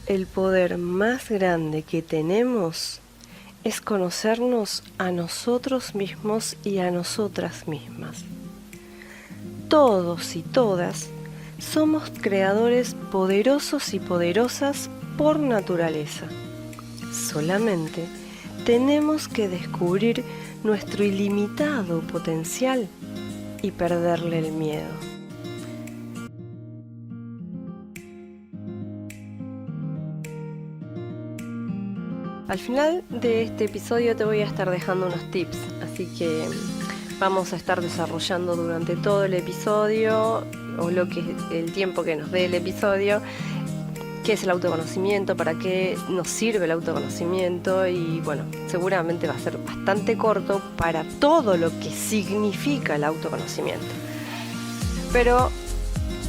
El poder más grande que tenemos es conocernos a nosotros mismos y a nosotras mismas. Todos y todas somos creadores poderosos y poderosas por naturaleza. Solamente tenemos que descubrir nuestro ilimitado potencial y perderle el miedo. Al final de este episodio te voy a estar dejando unos tips, así que vamos a estar desarrollando durante todo el episodio, o el tiempo que nos dé el episodio, qué es el autoconocimiento, para qué nos sirve el autoconocimiento, y bueno, seguramente va a ser bastante corto para todo lo que significa el autoconocimiento. Pero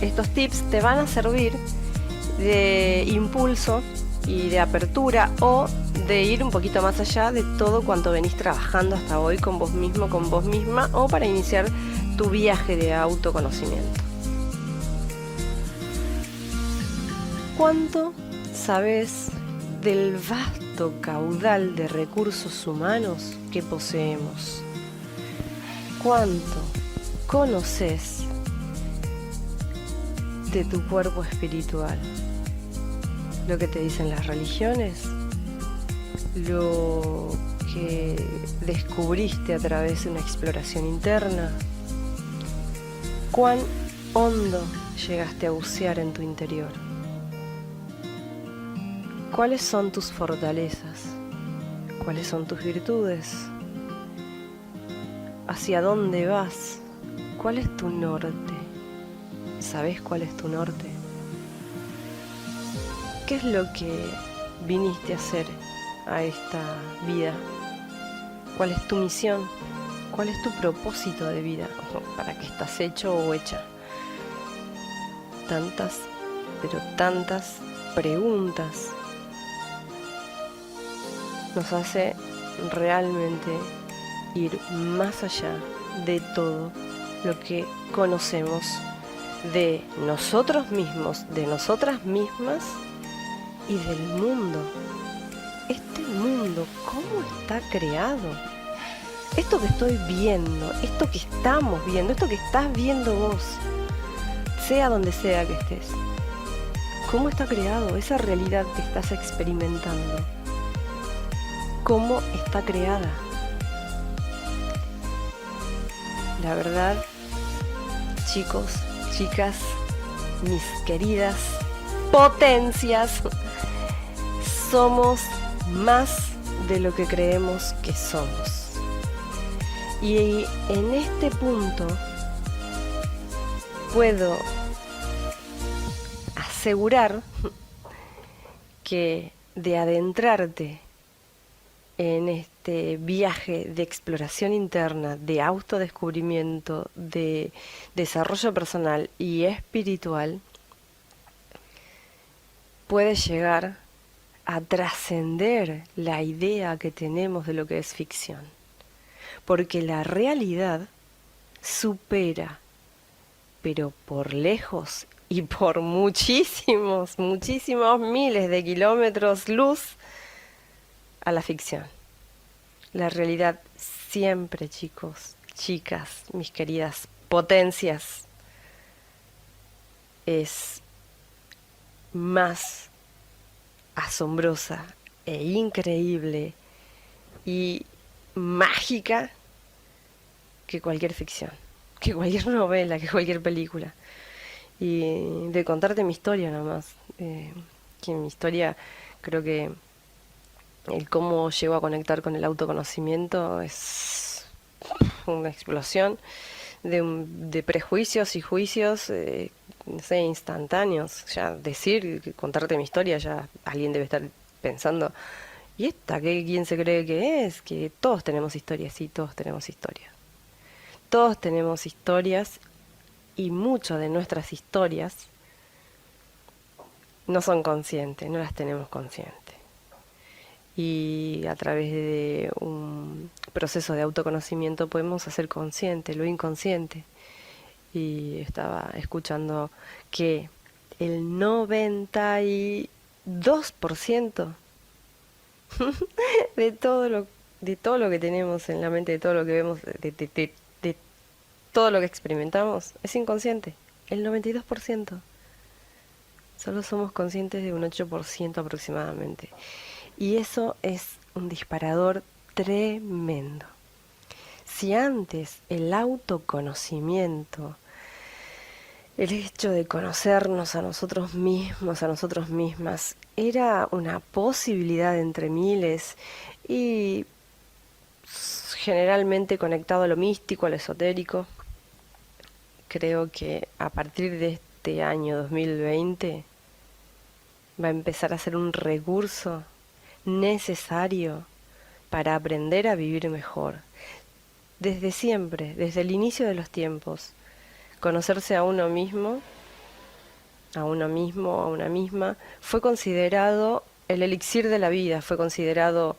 estos tips te van a servir de impulso y de apertura, o de ir un poquito más allá de todo cuanto venís trabajando hasta hoy con vos mismo, con vos misma, o para iniciar tu viaje de autoconocimiento. ¿Cuánto sabes del vasto caudal de recursos humanos que poseemos? ¿Cuánto conoces de tu cuerpo espiritual? Lo que te dicen las religiones, lo que descubriste a través de una exploración interna, cuán hondo llegaste a bucear en tu interior, cuáles son tus fortalezas, cuáles son tus virtudes, hacia dónde vas, cuál es tu norte. ¿Sabes cuál es tu norte? ¿Qué es lo que viniste a hacer a esta vida? ¿Cuál es tu misión? ¿Cuál es tu propósito de vida? ¿Para qué estás hecho o hecha? Tantas, pero tantas preguntas nos hace realmente ir más allá de todo lo que conocemos de nosotros mismos, de nosotras mismas y del mundo. Este mundo, ¿cómo está creado? Esto que estoy viendo, esto que estamos viendo, esto que estás viendo vos, sea donde sea que estés, ¿cómo está creado? Esa realidad que estás experimentando, ¿cómo está creada? La verdad, chicos, chicas, mis queridas potencias, somos más de lo que creemos que somos. Y en este punto puedo asegurar que de adentrarte en este viaje de exploración interna, de autodescubrimiento, de desarrollo personal y espiritual, puedes llegar a trascender la idea que tenemos de lo que es ficción. Porque la realidad supera, pero por lejos y por muchísimos, muchísimos miles de kilómetros luz, a la ficción. La realidad siempre, chicos, chicas, mis queridas potencias, es más asombrosa e increíble y mágica que cualquier ficción, que cualquier novela, que cualquier película. Y de contarte mi historia nomás, que mi historia, creo que el cómo llego a conectar con el autoconocimiento es una explosión de prejuicios y juicios, no sé, instantáneos. Ya contarte mi historia, ya alguien debe estar pensando, ¿y esta quién se cree que es? Que todos tenemos historias, sí, todos tenemos historias. Todos tenemos historias, y muchas de nuestras historias no son conscientes, no las tenemos conscientes. Y a través de un proceso de autoconocimiento podemos hacer consciente lo inconsciente. Y estaba escuchando que el 99% 2% de todo lo que tenemos en la mente, de todo lo que vemos, de todo lo que experimentamos, es inconsciente. El 92%. Solo somos conscientes de un 8% aproximadamente. Y eso es un disparador tremendo. Si antes el autoconocimiento, el hecho de conocernos a nosotros mismos, a nosotros mismas, era una posibilidad entre miles y generalmente conectado a lo místico, a lo esotérico, creo que a partir de este año 2020 va a empezar a ser un recurso necesario para aprender a vivir mejor. Desde siempre, desde el inicio de los tiempos, conocerse a uno mismo, a uno mismo, a una misma, fue considerado el elixir de la vida, fue considerado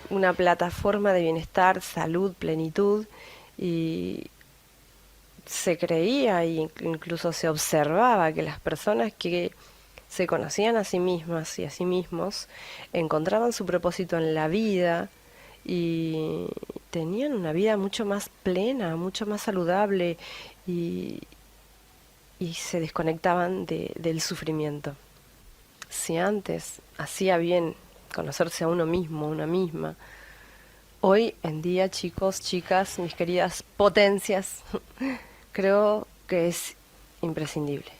una plataforma de bienestar, salud, plenitud, y se creía e incluso se observaba que las personas que se conocían a sí mismas y a sí mismos encontraban su propósito en la vida y tenían una vida mucho más plena, mucho más saludable y, y se desconectaban del sufrimiento. Si antes hacía bien conocerse a uno mismo, a una misma, hoy en día, chicos, chicas, mis queridas potencias, creo que es imprescindible.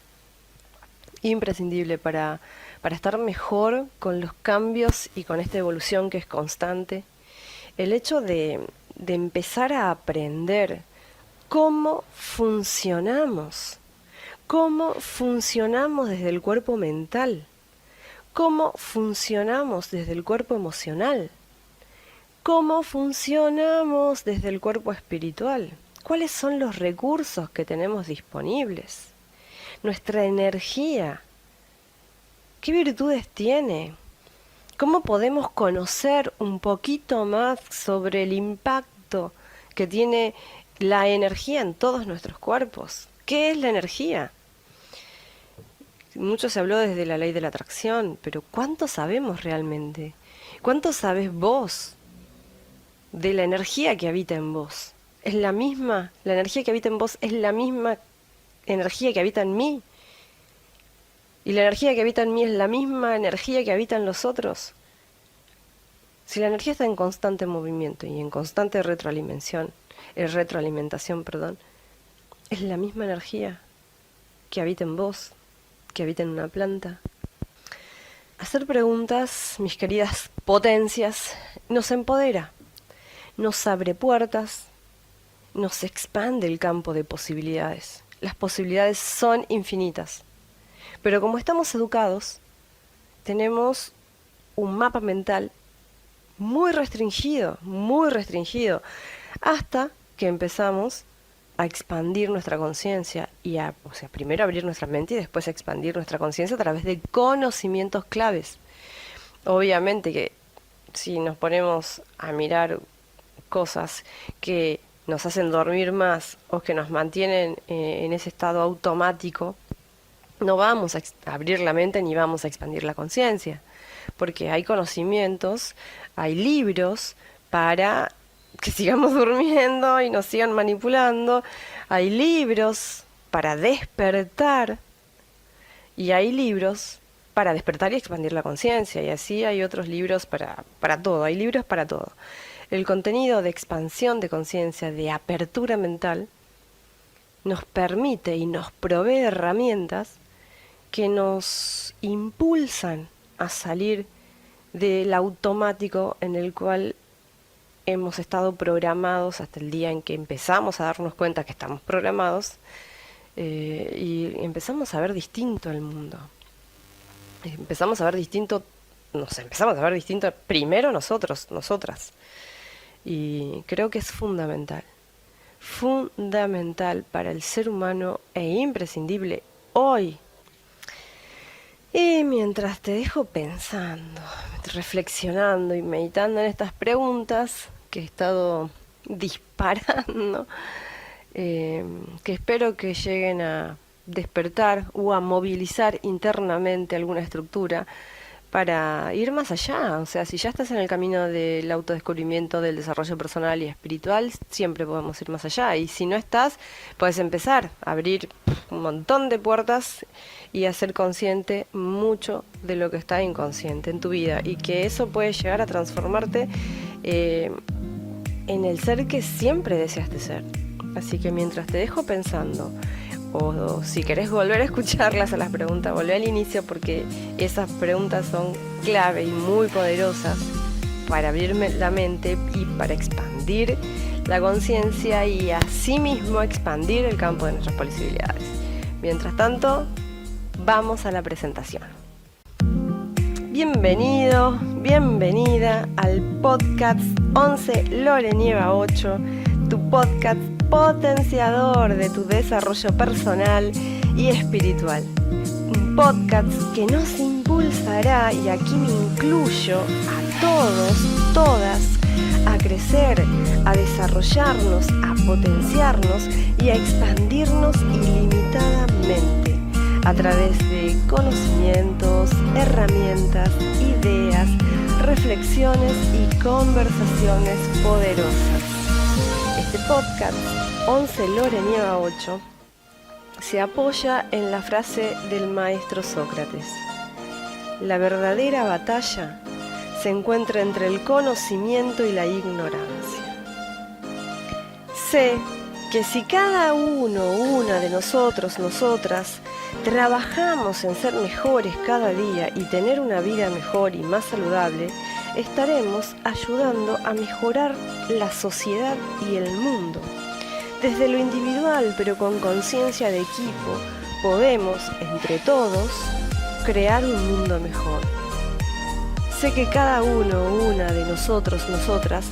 Imprescindible para estar mejor con los cambios y con esta evolución que es constante. El hecho de empezar a aprender cómo funcionamos desde el cuerpo mental, cómo funcionamos desde el cuerpo emocional, cómo funcionamos desde el cuerpo espiritual, cuáles son los recursos que tenemos disponibles, nuestra energía, qué virtudes tiene, cómo podemos conocer un poquito más sobre el impacto que tiene la energía en todos nuestros cuerpos. ¿Qué es la energía? Mucho se habló desde la ley de la atracción, pero ¿cuánto sabemos realmente? ¿Cuánto sabes vos de la energía que habita en vos? ¿Es la misma? ¿La energía que habita en vos es la misma energía que habita en mí? ¿Y la energía que habita en mí es la misma energía que habita en los otros? Si la energía está en constante movimiento y en constante retroalimentación, perdón, es la misma energía que habita en vos, que habita en una planta. Hacer preguntas, mis queridas potencias, nos empodera, nos abre puertas, nos expande el campo de posibilidades. Las posibilidades son infinitas. Pero como estamos educados, tenemos un mapa mental muy restringido, hasta que empezamos a expandir nuestra conciencia o sea, primero abrir nuestra mente y después expandir nuestra conciencia a través de conocimientos claves. Obviamente que si nos ponemos a mirar cosas que nos hacen dormir más o que nos mantienen en ese estado automático, no vamos a abrir la mente ni vamos a expandir la conciencia, porque hay conocimientos, hay libros para que sigamos durmiendo y nos sigan manipulando, hay libros para despertar y hay libros para despertar y expandir la conciencia, y así hay otros libros para todo, hay libros para todo. El contenido de expansión de conciencia, de apertura mental, nos permite y nos provee herramientas que nos impulsan a salir del automático en el cual hemos estado programados hasta el día en que empezamos a darnos cuenta que estamos programados y empezamos a ver distinto el mundo. Empezamos a ver distinto, nos empezamos a ver distinto primero nosotros, nosotras. Y creo que es fundamental para el ser humano e imprescindible hoy. Y mientras te dejo pensando, reflexionando y meditando en estas preguntas que he estado disparando, que espero que lleguen despertar o a movilizar internamente alguna estructura para ir más allá. O sea, si ya estás en el camino del autodescubrimiento, del desarrollo personal y espiritual, siempre podemos ir más allá. Y si no estás, puedes empezar a abrir un montón de puertas y hacer consciente mucho de lo que está inconsciente en tu vida, y que eso puede llegar a transformarte en el ser que siempre deseaste ser. Así que mientras te dejo pensando, o si querés volver a escucharlas a las preguntas, volvé al inicio, porque esas preguntas son clave y muy poderosas para abrirme la mente y para expandir la conciencia y asimismo expandir el campo de nuestras posibilidades. Mientras tanto, vamos a la presentación. Bienvenido, bienvenida al podcast 11 Lore Nieva 8, tu podcast potenciador de tu desarrollo personal y espiritual. Un podcast que nos impulsará, y aquí me incluyo a todos, todas, a crecer, a desarrollarnos, a potenciarnos y a expandirnos ilimitadamente a través de conocimientos, herramientas, ideas, reflexiones y conversaciones poderosas. Este podcast 11 Lore Nieva 8 se apoya en la frase del maestro Sócrates: la verdadera batalla se encuentra entre el conocimiento y la ignorancia. Sé que si cada uno, una de nosotros, nosotras, trabajamos en ser mejores cada día y tener una vida mejor y más saludable, estaremos ayudando a mejorar la sociedad y el mundo. Desde lo individual, pero con conciencia de equipo, podemos, entre todos, crear un mundo mejor. Sé que cada uno o una de nosotros, nosotras,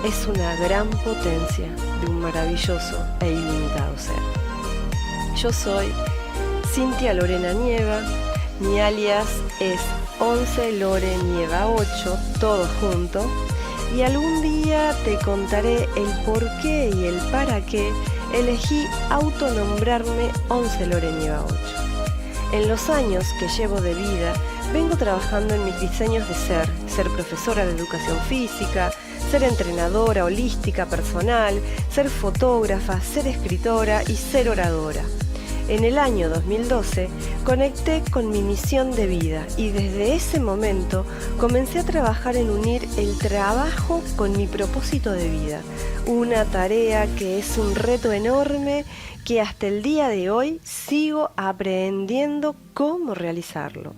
es una gran potencia de un maravilloso e ilimitado ser. Yo soy Cintia Lorena Nieva, mi alias es 11 Lore Nieva 8, todo junto, y algún día te contaré el por qué y el para qué elegí autonombrarme 11 Lore Nieva 8. En los años que llevo de vida, vengo trabajando en mis diseños de ser profesora de educación física, ser entrenadora holística personal, ser fotógrafa, ser escritora y ser oradora. En el año 2012 conecté con mi misión de vida y desde ese momento comencé a trabajar en unir el trabajo con mi propósito de vida, una tarea que es un reto enorme que hasta el día de hoy sigo aprendiendo cómo realizarlo.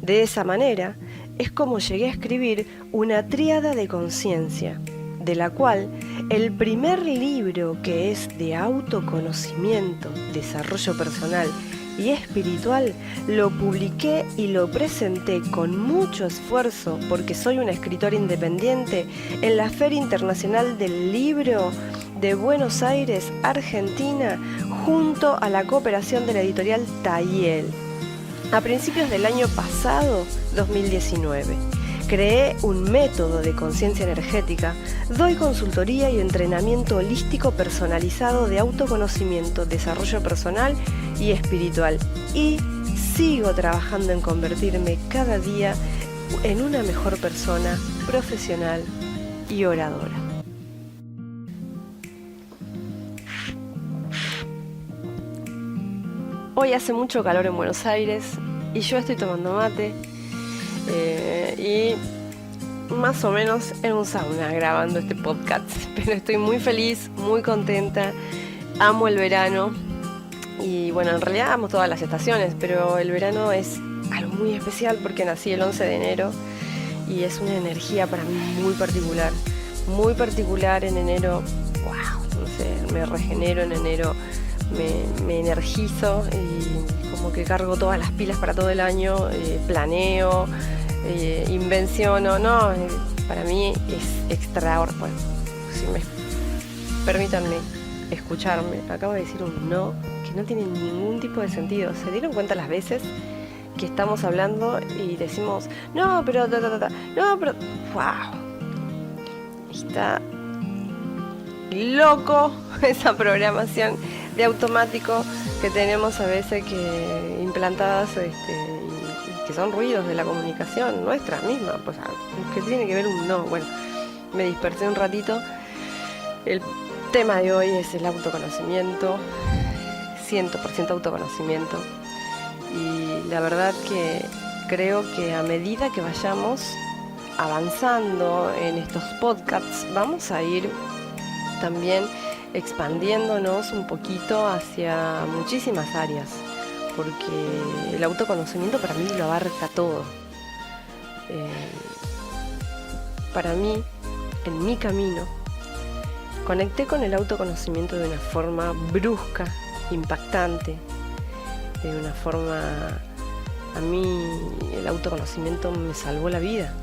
De esa manera es como llegué a escribir una tríada de conciencia, de la cual el primer libro, que es de autoconocimiento, desarrollo personal y espiritual, lo publiqué y lo presenté con mucho esfuerzo, porque soy una escritora independiente, en la Feria Internacional del Libro de Buenos Aires, Argentina, junto a la cooperación de la editorial Tayel, a principios del año pasado, 2019. Creé un método de conciencia energética, doy consultoría y entrenamiento holístico personalizado de autoconocimiento, desarrollo personal y espiritual, y sigo trabajando en convertirme cada día en una mejor persona, profesional y oradora. Hoy hace mucho calor en Buenos Aires y yo estoy tomando mate y más o menos en un sauna grabando este podcast, pero estoy muy feliz, muy contenta, amo el verano y bueno, en realidad amo todas las estaciones, pero el verano es algo muy especial porque nací el 11 de enero y es una energía para mí muy particular en enero. Wow, no sé, me regenero en enero, me energizo y como que cargo todas las pilas para todo el año, planeo, invenciono, para mí es extraordinario. Bueno, si me permítanme escucharme, acabo de decir un no que no tiene ningún tipo de sentido. ¿Se dieron cuenta las veces que estamos hablando y decimos no, pero no, pero wow, está loco esa programación de automático que tenemos a veces que implantadas y que son ruidos de la comunicación nuestra misma, pues que tiene que ver un no. Bueno, me dispersé un ratito. El tema de hoy es el autoconocimiento, 100% autoconocimiento. Y la verdad que creo que a medida que vayamos avanzando en estos podcasts, vamos a ir también expandiéndonos un poquito hacia muchísimas áreas, porque el autoconocimiento para mí lo abarca todo. Para mí, en mi camino, conecté con el autoconocimiento de una forma brusca, impactante, de una forma... A mí el autoconocimiento me salvó la vida,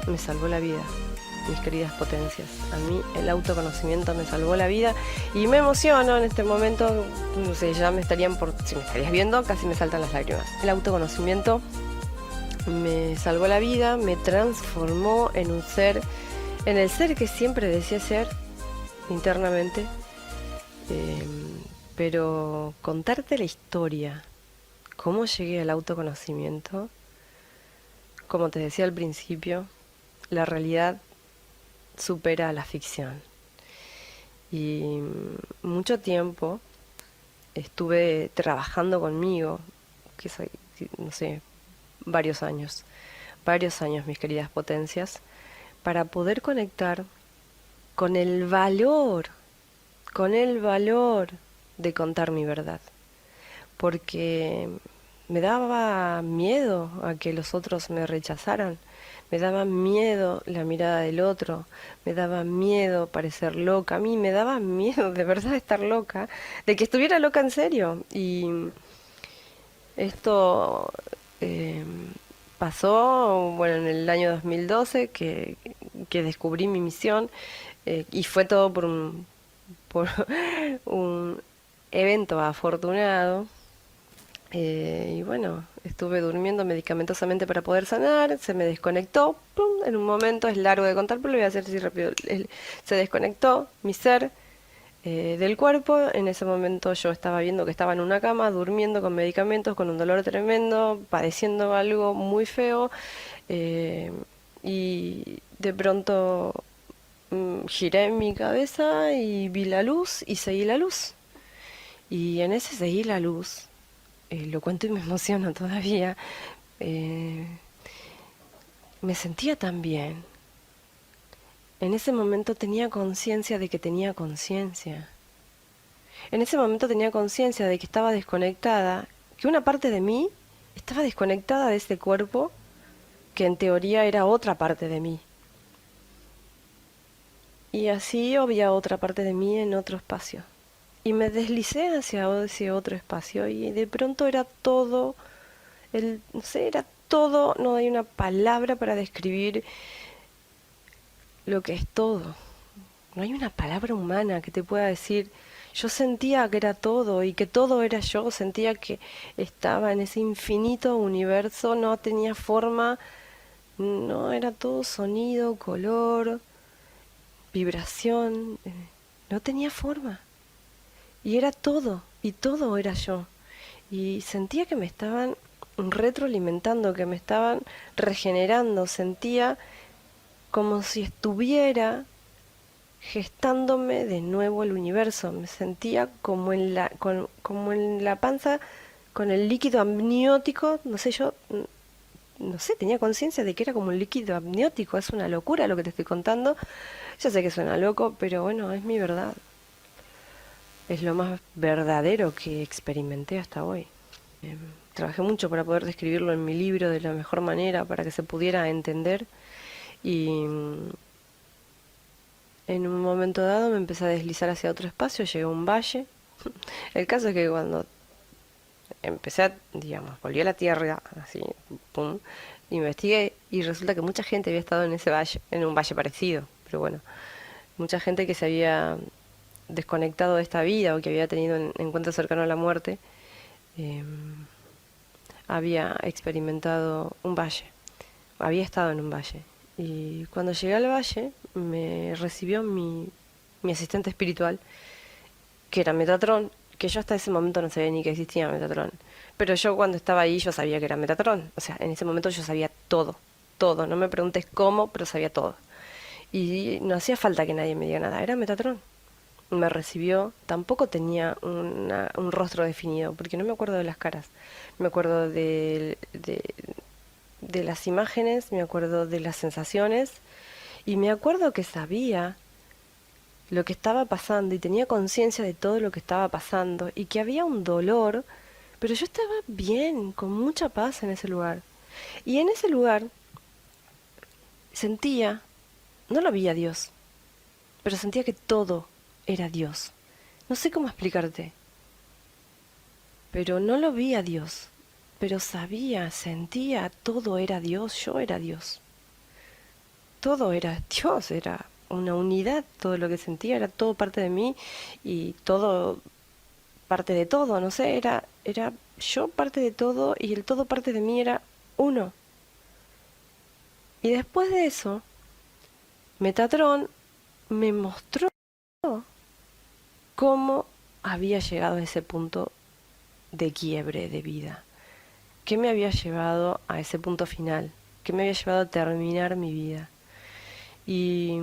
mis queridas potencias. A mí el autoconocimiento me salvó la vida y me emociono en este momento, no sé, ya me estarías viendo, casi me saltan las lágrimas. El autoconocimiento me salvó la vida, me transformó en un ser, en el ser que siempre deseé ser internamente, pero contarte la historia, cómo llegué al autoconocimiento, como te decía al principio, la realidad supera a la ficción. Y mucho tiempo estuve trabajando conmigo, que soy, no sé, varios años, mis queridas potencias, para poder conectar con el valor de contar mi verdad. Porque me daba miedo a que los otros me rechazaran, me daba miedo la mirada del otro, me daba miedo parecer loca, a mí me daba miedo de verdad estar loca, de que estuviera loca en serio. Y esto eh, pasó, bueno, en el año 2012 que descubrí mi misión, y fue todo por un evento afortunado. Y bueno, estuve durmiendo medicamentosamente para poder sanar, se me desconectó, ¡pum! En un momento, es largo de contar, pero lo voy a hacer así rápido. Se desconectó mi ser del cuerpo. En ese momento yo estaba viendo que estaba en una cama, durmiendo con medicamentos, con un dolor tremendo, padeciendo algo muy feo, eh, y de pronto giré mi cabeza y vi la luz y seguí la luz. Y en ese seguí la luz, lo cuento y me emociono todavía, eh, me sentía tan bien. En ese momento tenía conciencia de que tenía conciencia. En ese momento tenía conciencia de que estaba desconectada, que una parte de mí estaba desconectada de este cuerpo, que en teoría era otra parte de mí. Y así había otra parte de mí en otro espacio. Y me deslicé hacia ese otro espacio y de pronto era todo, no sé, era todo, no hay una palabra para describir lo que es todo. No hay una palabra humana que te pueda decir. Yo sentía que era todo y que todo era yo, sentía que estaba en ese infinito universo, no tenía forma, no era todo sonido, color, vibración, no tenía forma. Y era todo, y todo era yo. Y sentía que me estaban retroalimentando, que me estaban regenerando, sentía como si estuviera gestándome de nuevo el universo. Me sentía como como en la panza con el líquido amniótico, no sé, yo no sé, tenía conciencia de que era como un líquido amniótico. Es una locura lo que te estoy contando. Ya sé que suena loco, pero bueno, es mi verdad. Es lo más verdadero que experimenté hasta hoy. Trabajé mucho para poder describirlo en mi libro de la mejor manera, para que se pudiera entender. Y en un momento dado me empecé a deslizar hacia otro espacio, llegué a un valle. El caso es que cuando empecé a, digamos, volví a la tierra, así, pum, investigué y resulta que mucha gente había estado en ese valle, en un valle parecido, pero bueno, mucha gente que se había desconectado de esta vida o que había tenido un encuentro cercano a la muerte, eh, había experimentado un valle, había estado en un valle. Y cuando llegué al valle me recibió mi asistente espiritual, que era Metatron, que yo hasta ese momento no sabía ni que existía Metatron. Pero yo cuando estaba ahí yo sabía que era Metatron. O sea, en ese momento yo sabía todo, todo. No me preguntes cómo, pero sabía todo. Y no hacía falta que nadie me diga nada, era Metatron. Me recibió, tampoco tenía un rostro definido, porque no me acuerdo de las caras. Me acuerdo de las imágenes, me acuerdo de las sensaciones, y me acuerdo que sabía lo que estaba pasando y tenía conciencia de todo lo que estaba pasando y que había un dolor, pero yo estaba bien, con mucha paz en ese lugar. Y en ese lugar sentía, no lo vi a Dios, pero sentía que todo era Dios. No sé cómo explicarte, pero no lo vi a Dios, pero sabía, sentía, todo era Dios, yo era Dios. Todo era Dios, era una unidad, todo lo que sentía era todo parte de mí y todo parte de todo, no sé, era yo parte de todo y el todo parte de mí era uno. Y después de eso, Metatron me mostró cómo había llegado a ese punto de quiebre de vida, qué me había llevado a ese punto final, qué me había llevado a terminar mi vida. Y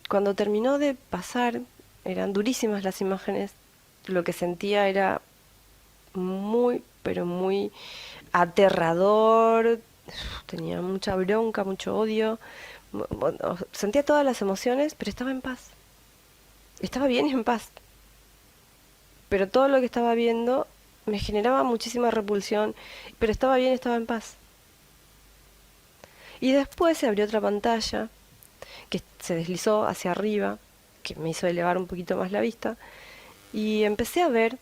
cuando terminó de pasar, eran durísimas las imágenes, lo que sentía era muy, pero muy aterrador, tenía mucha bronca, mucho odio, sentía todas las emociones, pero estaba en paz, estaba bien y en paz, pero todo lo que estaba viendo me generaba muchísima repulsión, pero estaba bien, estaba en paz. Y después se abrió otra pantalla que se deslizó hacia arriba, que me hizo elevar un poquito más la vista, y empecé a ver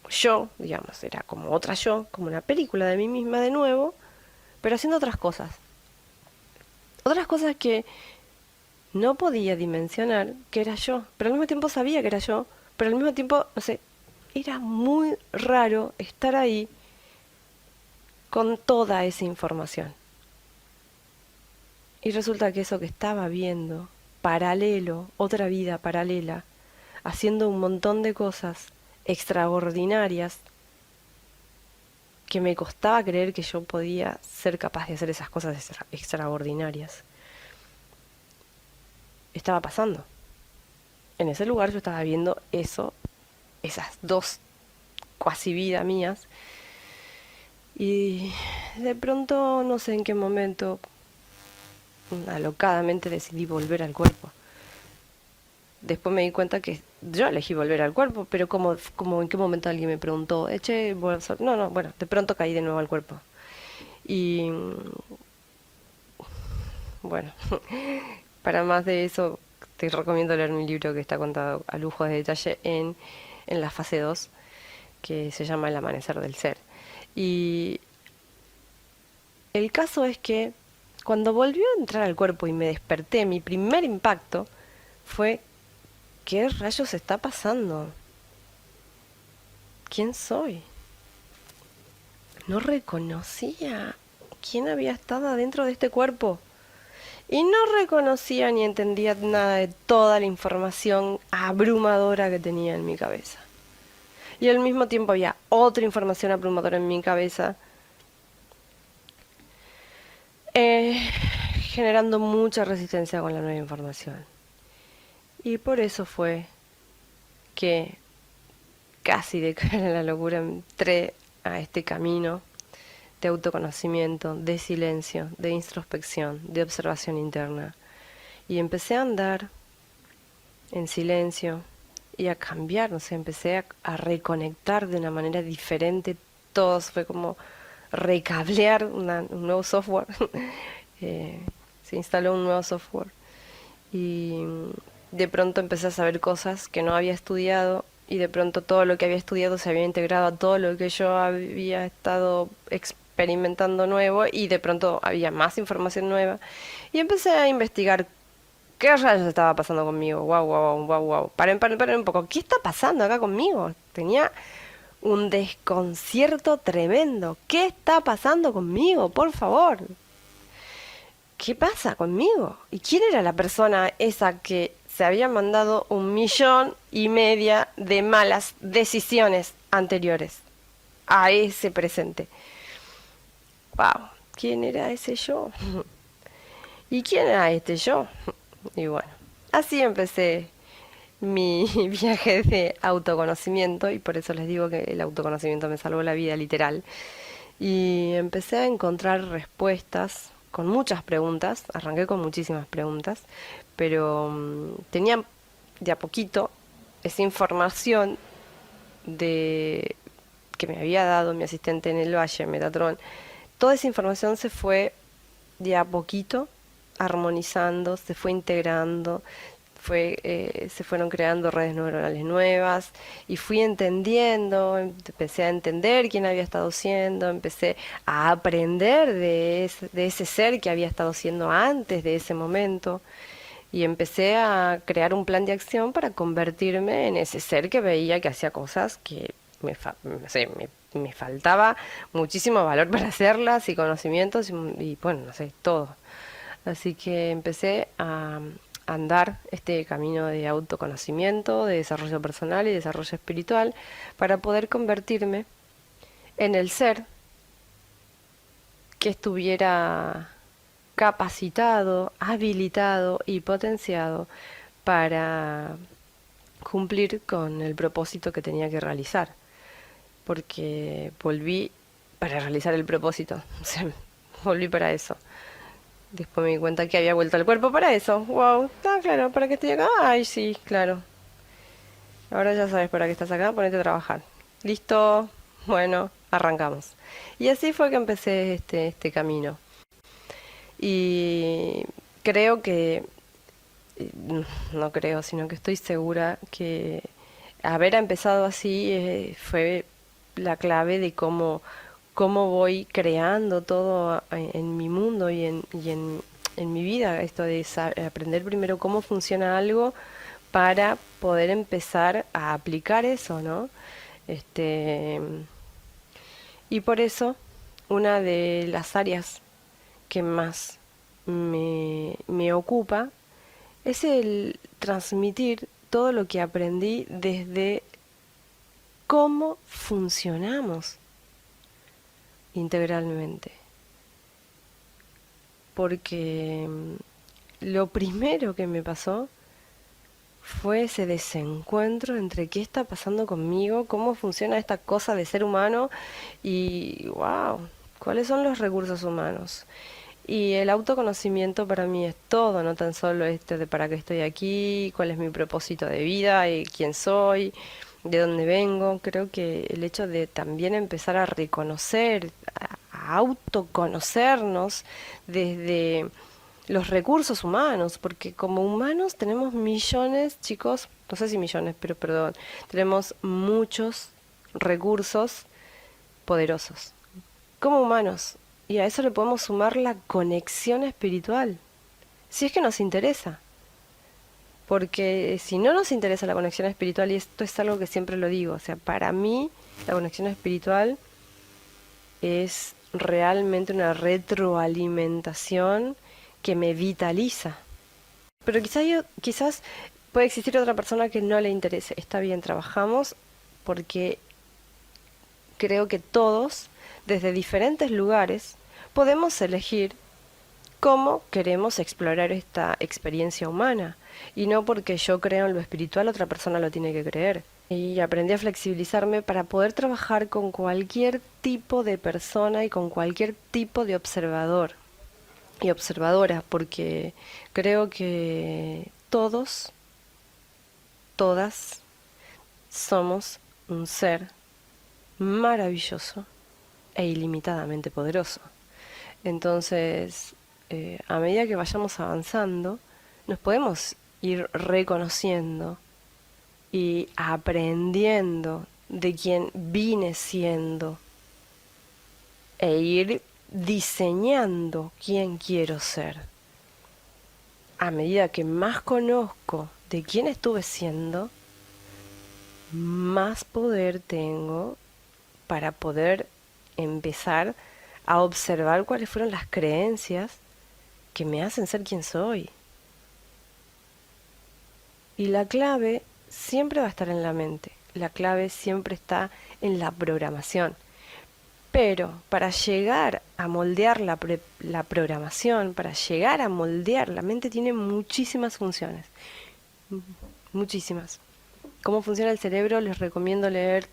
yo, digamos, era como otra yo, como una película de mí misma de nuevo, pero haciendo otras cosas. Otras cosas que no podía dimensionar que era yo, pero al mismo tiempo sabía que era yo, pero al mismo tiempo, no sé, era muy raro estar ahí con toda esa información. Y resulta que eso que estaba viendo, paralelo, otra vida paralela, haciendo un montón de cosas extraordinarias, que me costaba creer que yo podía ser capaz de hacer esas cosas extraordinarias, estaba pasando. En ese lugar yo estaba viendo eso, esas dos cuasi vidas mías, y de pronto no sé en qué momento alocadamente decidí volver al cuerpo. Después me di cuenta que yo elegí volver al cuerpo, pero como en qué momento alguien me preguntó, che, no, no, bueno, de pronto caí de nuevo al cuerpo. Y bueno, para más de eso, te recomiendo leer mi libro que está contado a lujo de detalle en la fase 2 que se llama El amanecer del ser. Y el caso es que cuando volvió a entrar al cuerpo y me desperté, mi primer impacto fue, ¿qué rayos está pasando? ¿Quién soy? No reconocía quién había estado adentro de este cuerpo. Y no reconocía ni entendía nada de toda la información abrumadora que tenía en mi cabeza. Y al mismo tiempo había otra información abrumadora en mi cabeza, eh, generando mucha resistencia con la nueva información. Y por eso fue que casi de caer en la locura entré a este camino de autoconocimiento, de silencio, de introspección, de observación interna. Y empecé a andar en silencio y a cambiar, no sé, empecé a reconectar de una manera diferente. Todo fue como recablear un nuevo software. Se instaló un nuevo software y de pronto empecé a saber cosas que no había estudiado y de pronto todo lo que había estudiado se había integrado a todo lo que yo había estado experimentando nuevo y de pronto había más información nueva y empecé a investigar qué rayos estaba pasando conmigo. Wow, wow, wow, wow. Paren un poco. ¿Qué está pasando acá conmigo? Tenía un desconcierto tremendo. ¿Qué está pasando conmigo? Por favor. ¿Qué pasa conmigo? ¿Y quién era la persona esa que se había mandado 1,5 millones de malas decisiones anteriores a ese presente. Wow, ¿quién era ese yo? ¿Y quién era este yo? Y bueno, así empecé mi viaje de autoconocimiento, y por eso les digo que el autoconocimiento me salvó la vida, literal. Y empecé a encontrar respuestas con muchas preguntas, arranqué con muchísimas preguntas, pero tenía de a poquito esa información de que me había dado mi asistente en el Valle, Metatron. Toda esa información se fue de a poquito armonizando, se fue integrando, se fueron creando redes neuronales nuevas y fui entendiendo, empecé a entender quién había estado siendo, empecé a aprender de ese ser que había estado siendo antes de ese momento, y empecé a crear un plan de acción para convertirme en ese ser que veía que hacía cosas que no sé, me faltaba muchísimo valor para hacerlas, y conocimientos y bueno, no sé, todo. Así que empecé a andar este camino de autoconocimiento, de desarrollo personal y desarrollo espiritual, para poder convertirme en el ser que estuviera capacitado, habilitado y potenciado para cumplir con el propósito que tenía que realizar. Porque volví para realizar el propósito, o sea, volví para eso. Después me di cuenta que había vuelto al cuerpo para eso. Wow, ah, claro, ¿para qué estoy acá? Ay, sí, claro. Ahora ya sabes para qué estás acá, ponete a trabajar. Listo, bueno, arrancamos. Y así fue que empecé este camino. Y creo que, no creo, sino que estoy segura que haber empezado así fue la clave de cómo voy creando todo en mi mundo en mi vida. Esto de aprender primero cómo funciona algo para poder empezar a aplicar eso, ¿no? Este, y por eso, una de las áreas que más me ocupa es el transmitir todo lo que aprendí desde cómo funcionamos integralmente. Porque lo primero que me pasó fue ese desencuentro entre qué está pasando conmigo, cómo funciona esta cosa de ser humano y, wow, cuáles son los recursos humanos. Y el autoconocimiento para mí es todo, no tan solo este de para qué estoy aquí, cuál es mi propósito de vida, y quién soy, de dónde vengo. Creo que el hecho de también empezar a reconocer, a autoconocernos desde los recursos humanos, porque como humanos tenemos millones, chicos, no sé si millones, pero perdón, tenemos muchos recursos poderosos como humanos, y a eso le podemos sumar la conexión espiritual, si es que nos interesa. Porque si no nos interesa la conexión espiritual, y esto es algo que siempre lo digo, o sea, para mí la conexión espiritual es realmente una retroalimentación que me vitaliza. Pero quizás puede existir otra persona que no le interese. Está bien, trabajamos porque creo que todos, desde diferentes lugares, podemos elegir cómo queremos explorar esta experiencia humana. Y no porque yo creo en lo espiritual, otra persona lo tiene que creer. Y aprendí a flexibilizarme para poder trabajar con cualquier tipo de persona y con cualquier tipo de observador y observadora, porque creo que todos, todas, somos un ser maravilloso e ilimitadamente poderoso. Entonces, a medida que vayamos avanzando, nos podemos ir reconociendo y aprendiendo de quién vine siendo, e ir diseñando quién quiero ser. A medida que más conozco de quién estuve siendo, más poder tengo para poder empezar a observar cuáles fueron las creencias que me hacen ser quien soy. Y la clave siempre va a estar en la mente. La clave siempre está en la programación. Pero para llegar a moldear la programación, para llegar a moldear, la mente tiene muchísimas funciones. Muchísimas. ¿Cómo funciona el cerebro? Les recomiendo leer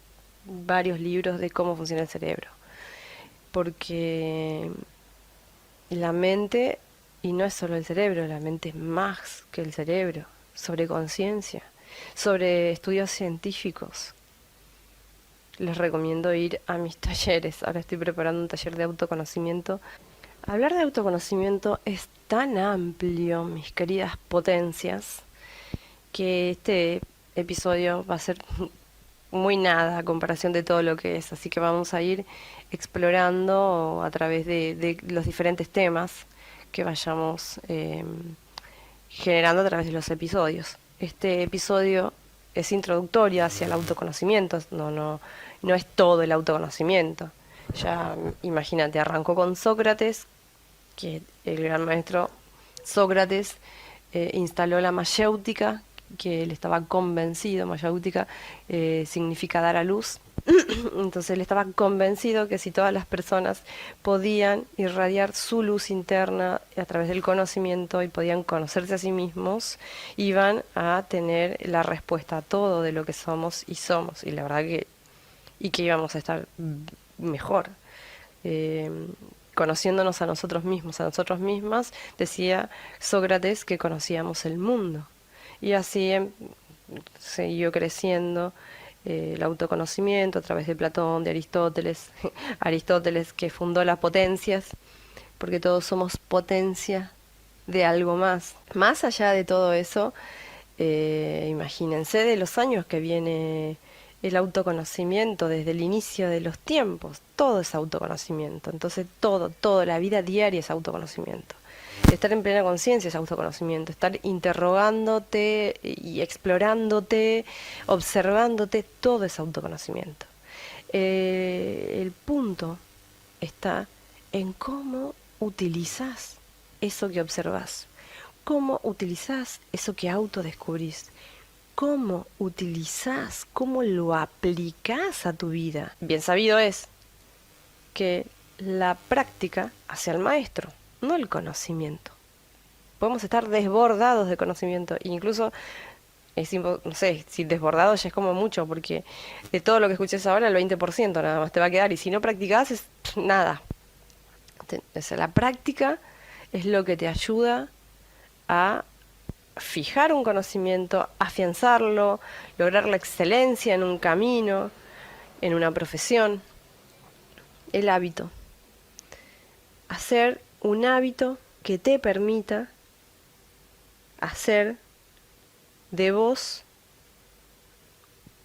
varios libros de cómo funciona el cerebro. Porque la mente, y no es solo el cerebro, la mente es más que el cerebro, sobre conciencia, sobre estudios científicos. Les recomiendo ir a mis talleres. Ahora estoy preparando un taller de autoconocimiento. Hablar de autoconocimiento es tan amplio, mis queridas potencias, que este episodio va a ser muy nada a comparación de todo lo que es. Así que vamos a ir explorando a través de los diferentes temas que vayamos generando a través de los episodios. Este episodio es introductorio hacia el autoconocimiento, no es todo el autoconocimiento. Ya imagínate, arrancó con Sócrates, que el gran maestro Sócrates instaló la mayéutica, que él estaba convencido, mayéutica significa dar a luz, entonces él estaba convencido que si todas las personas podían irradiar su luz interna a través del conocimiento y podían conocerse a sí mismos, iban a tener la respuesta a todo de lo que somos y somos. Y la verdad que íbamos a estar mejor. Eh, Conociéndonos a nosotros mismos, a nosotros mismas, decía Sócrates que conocíamos el mundo. Y así siguió creciendo el autoconocimiento a través de Platón, de Aristóteles, Aristóteles que fundó las potencias, porque todos somos potencia de algo más. Más allá de todo eso, imagínense de los años que viene el autoconocimiento desde el inicio de los tiempos, todo es autoconocimiento, entonces todo, la vida diaria es autoconocimiento. Estar en plena conciencia es autoconocimiento, estar interrogándote y explorándote, observándote, todo es autoconocimiento. El punto está en cómo utilizas eso que observas, cómo utilizas eso que autodescubrís, cómo utilizas, cómo lo aplicas a tu vida. Bien sabido es que la práctica hace al maestro, no el conocimiento. Podemos estar desbordados de conocimiento, e incluso, no sé, si desbordado ya es como mucho, porque de todo lo que escuches ahora el 20% nada más te va a quedar, y si no practicás es nada. O sea, la práctica es lo que te ayuda a fijar un conocimiento, afianzarlo, lograr la excelencia en un camino, en una profesión. El hábito. Hacer un hábito que te permita hacer de vos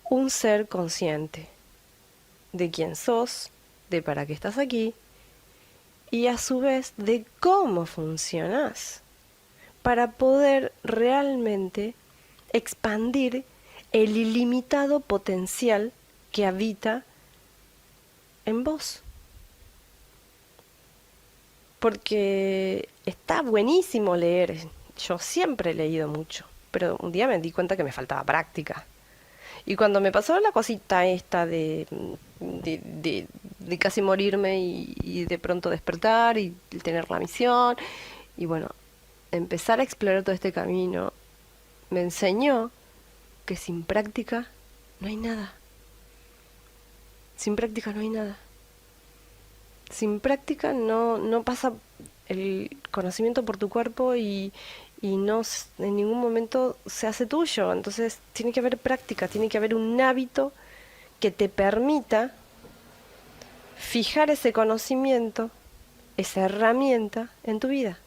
un ser consciente de quién sos, de para qué estás aquí y a su vez de cómo funcionás para poder realmente expandir el ilimitado potencial que habita en vos. Porque está buenísimo leer. Yo siempre he leído mucho, pero un día me di cuenta que me faltaba práctica. Y cuando me pasó la cosita esta de casi morirme y de pronto despertar y tener la misión, y bueno, empezar a explorar todo este camino, me enseñó que sin práctica no hay nada. Sin práctica no hay nada. Sin práctica no pasa el conocimiento por tu cuerpo y no en ningún momento se hace tuyo. Entonces tiene que haber práctica, tiene que haber un hábito que te permita fijar ese conocimiento, esa herramienta en tu vida.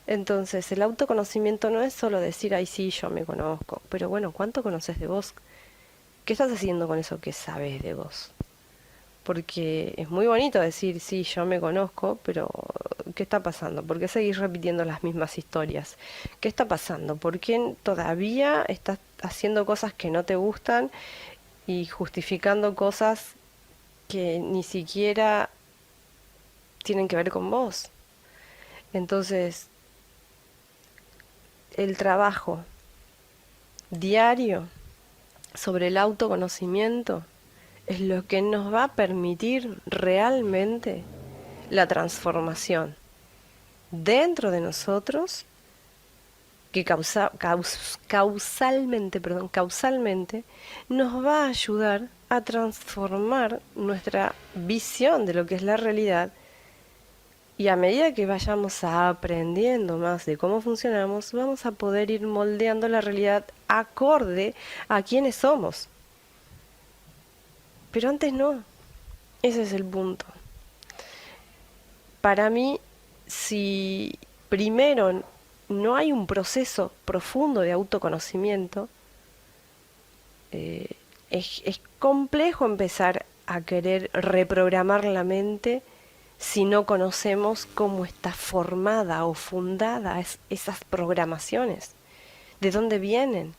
Entonces el autoconocimiento no es solo decir, ay sí, yo me conozco, pero bueno, ¿cuánto conoces de vos? ¿Qué estás haciendo con eso que sabes de vos? Porque es muy bonito decir, sí, yo me conozco, pero ¿qué está pasando? ¿Por qué seguís repitiendo las mismas historias? ¿Qué está pasando? ¿Por qué todavía estás haciendo cosas que no te gustan y justificando cosas que ni siquiera tienen que ver con vos? Entonces, el trabajo diario sobre el autoconocimiento es lo que nos va a permitir realmente la transformación dentro de nosotros que causalmente nos va a ayudar a transformar nuestra visión de lo que es la realidad. Y a medida que vayamos aprendiendo más de cómo funcionamos, vamos a poder ir moldeando la realidad acorde a quienes somos. Pero antes no. Ese es el punto. Para mí, si primero no hay un proceso profundo de autoconocimiento, es complejo empezar a querer reprogramar la mente si no conocemos cómo está formada o fundada esas programaciones, de dónde vienen.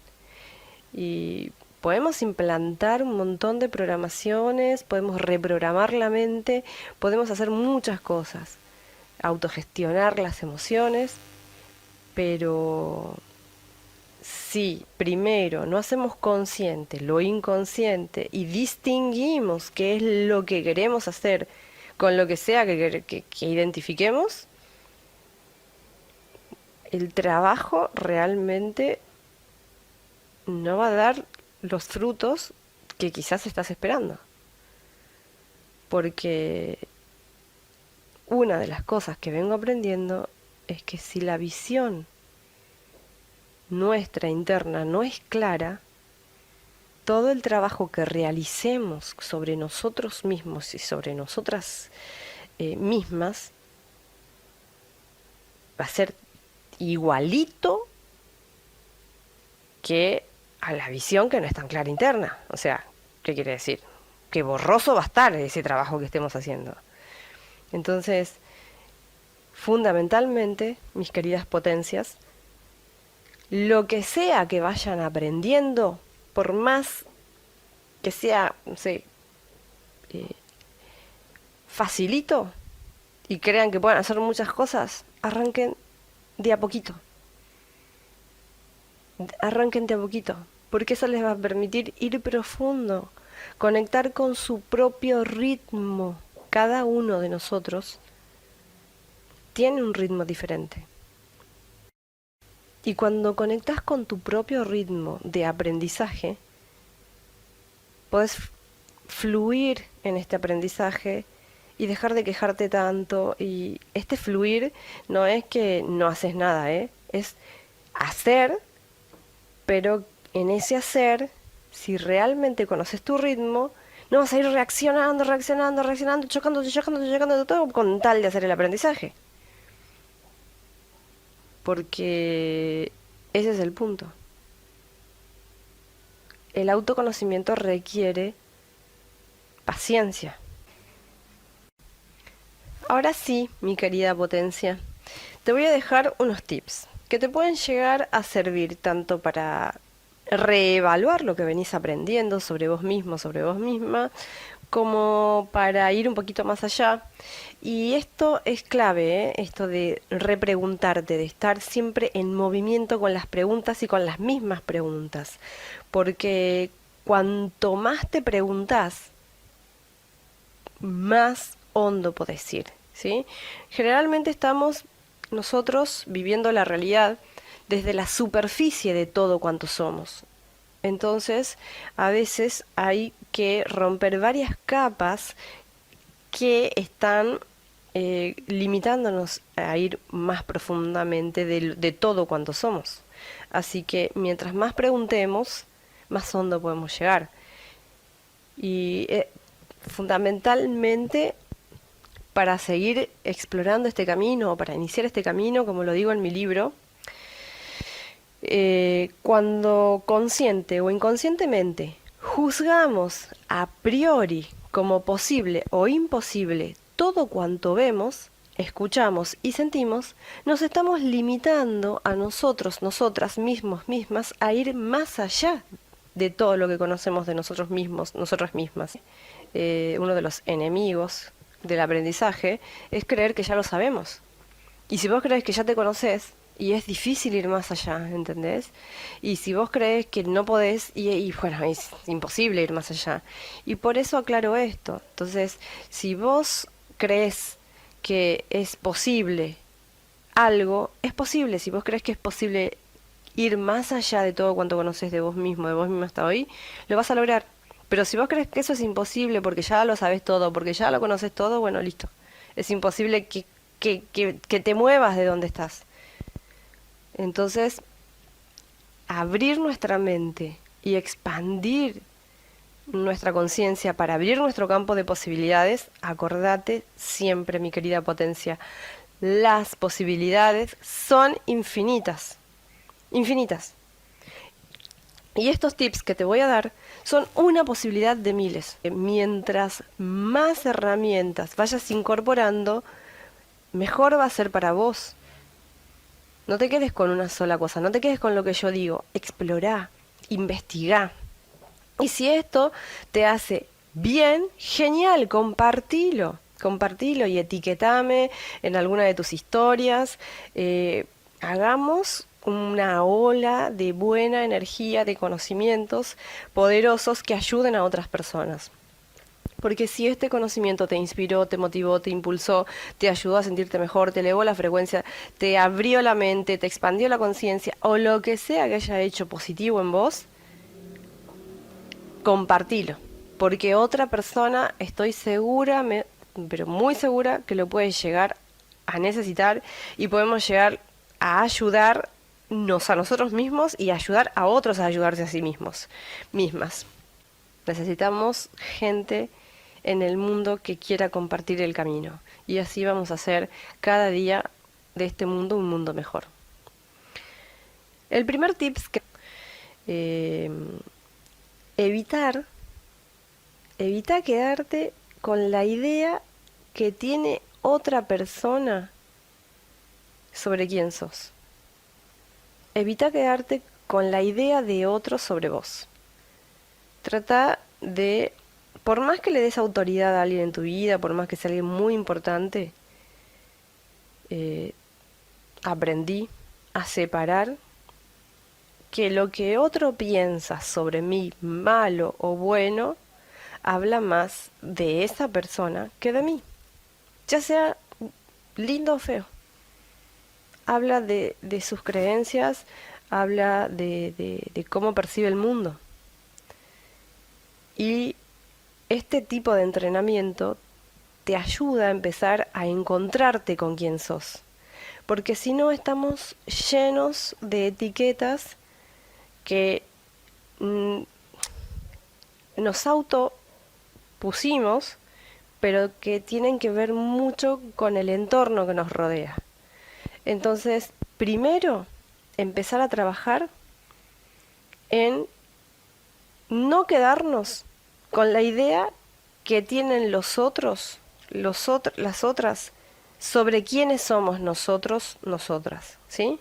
Y podemos implantar un montón de programaciones, podemos reprogramar la mente, podemos hacer muchas cosas, autogestionar las emociones, pero si primero no hacemos consciente lo inconsciente y distinguimos qué es lo que queremos hacer con lo que sea que identifiquemos, el trabajo realmente no va a dar los frutos que quizás estás esperando. Porque una de las cosas que vengo aprendiendo es que si la visión nuestra interna no es clara, todo el trabajo que realicemos sobre nosotros mismos y sobre nosotras mismas va a ser igualito que a la visión que no es tan clara interna. O sea, ¿qué quiere decir? Que borroso va a estar ese trabajo que estemos haciendo. Entonces, fundamentalmente, mis queridas potencias, lo que sea que vayan aprendiendo, por más que sea, no sé, facilito y crean que pueden hacer muchas cosas, arranquen de a poquito. Arranquen de a poquito, porque eso les va a permitir ir profundo, conectar con su propio ritmo. Cada uno de nosotros tiene un ritmo diferente. Y cuando conectas con tu propio ritmo de aprendizaje, podés fluir en este aprendizaje y dejar de quejarte tanto. Y este fluir no es que no haces nada, es hacer, pero en ese hacer, si realmente conoces tu ritmo, no vas a ir reaccionando, chocando, todo con tal de hacer el aprendizaje. Porque ese es el punto. El autoconocimiento requiere paciencia. Ahora sí, mi querida potencia, te voy a dejar unos tips que te pueden llegar a servir tanto para reevaluar lo que venís aprendiendo sobre vos mismo, sobre vos misma, como para ir un poquito más allá. Y esto es clave, esto de repreguntarte, de estar siempre en movimiento con las preguntas y con las mismas preguntas. Porque cuanto más te preguntas, más hondo podés ir, ¿sí? Generalmente estamos nosotros viviendo la realidad desde la superficie de todo cuanto somos. Entonces, a veces hay que romper varias capas que están limitándonos a ir más profundamente de todo cuanto somos. Así que mientras más preguntemos, más hondo podemos llegar. Y fundamentalmente para seguir explorando este camino o para iniciar este camino, como lo digo en mi libro, cuando consciente o inconscientemente juzgamos a priori como posible o imposible todo cuanto vemos, escuchamos y sentimos, nos estamos limitando a nosotros, nosotras mismas, a ir más allá de todo lo que conocemos de nosotros mismos, nosotras mismas. Uno de los enemigos del aprendizaje es creer que ya lo sabemos. Y si vos crees que ya te conoces, Y es difícil ir más allá, ¿entendés? Y si vos crees que no podés, bueno, es imposible ir más allá. Y por eso aclaro esto. Entonces, si vos crees que es posible algo, es posible. Si vos crees que es posible ir más allá de todo cuanto conoces de vos mismo hasta hoy, lo vas a lograr. Pero si vos crees que eso es imposible porque ya lo sabes todo, porque ya lo conoces todo, bueno, listo. Es imposible que te muevas de donde estás. Entonces, abrir nuestra mente y expandir nuestra conciencia para abrir nuestro campo de posibilidades, acordate siempre, mi querida potencia, las posibilidades son infinitas, infinitas. Y estos tips que te voy a dar son una posibilidad de miles. Mientras más herramientas vayas incorporando, mejor va a ser para vos. No te quedes con una sola cosa, no te quedes con lo que yo digo, explorá, investigá. Y si esto te hace bien, genial, compartilo y etiquetame en alguna de tus historias. Hagamos una ola de buena energía, de conocimientos poderosos que ayuden a otras personas. Porque si este conocimiento te inspiró, te motivó, te impulsó, te ayudó a sentirte mejor, te elevó la frecuencia, te abrió la mente, te expandió la conciencia o lo que sea que haya hecho positivo en vos, compartilo. Porque otra persona, estoy segura, pero muy segura, que lo puede llegar a necesitar y podemos llegar a ayudarnos a nosotros mismos y ayudar a otros a ayudarse a sí mismas. Necesitamos gente en el mundo que quiera compartir el camino. Y así vamos a hacer cada día de este mundo un mundo mejor. El primer tip es que evitar quedarte con la idea que tiene otra persona sobre quién sos. Evita quedarte con la idea de otro sobre vos. Trata de, por más que le des autoridad a alguien en tu vida, por más que sea alguien muy importante, aprendí a separar que lo que otro piensa sobre mí, malo o bueno, habla más de esa persona que de mí, ya sea lindo o feo. Habla de sus creencias, habla de cómo percibe el mundo. Y este tipo de entrenamiento te ayuda a empezar a encontrarte con quién sos. Porque si no estamos llenos de etiquetas que nos autopusimos, pero que tienen que ver mucho con el entorno que nos rodea. Entonces, primero, empezar a trabajar en no quedarnos con la idea que tienen las otras, sobre quiénes somos nosotros, nosotras, ¿sí?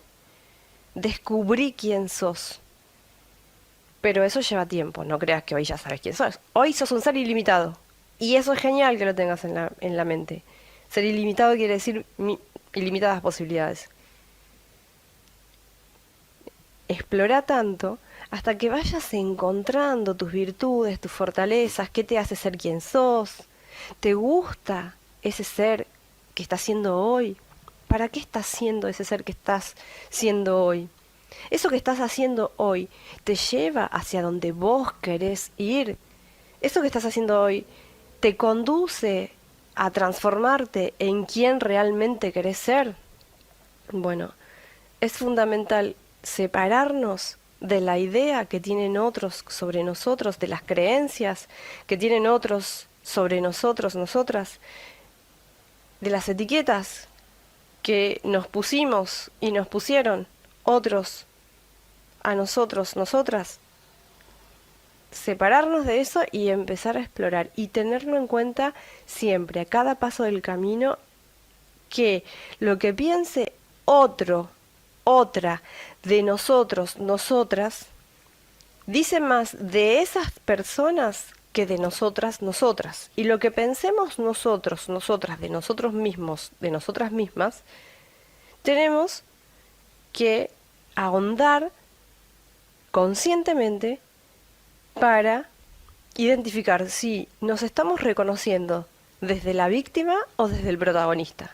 Descubrí quién sos. Pero eso lleva tiempo, no creas que hoy ya sabes quién sos. Hoy sos un ser ilimitado. Y eso es genial que lo tengas en la mente. Ser ilimitado quiere decir ilimitadas posibilidades. Explora tanto hasta que vayas encontrando tus virtudes, tus fortalezas, qué te hace ser quien sos. ¿Te gusta ese ser que estás siendo hoy? ¿Para qué estás siendo ese ser que estás siendo hoy? Eso que estás haciendo hoy te lleva hacia donde vos querés ir. Eso que estás haciendo hoy te conduce a transformarte en quien realmente querés ser. Bueno, es fundamental separarnos de la idea que tienen otros sobre nosotros, de las creencias que tienen otros sobre nosotros, nosotras, de las etiquetas que nos pusimos y nos pusieron otros a nosotros, nosotras. Separarnos de eso y empezar a explorar y tenerlo en cuenta siempre, a cada paso del camino, que lo que piense otro, otra, de nosotros, nosotras, dice más de esas personas que de nosotras, nosotras. Y lo que pensemos nosotros, nosotras, de nosotros mismos, de nosotras mismas, tenemos que ahondar conscientemente para identificar si nos estamos reconociendo desde la víctima o desde el protagonista.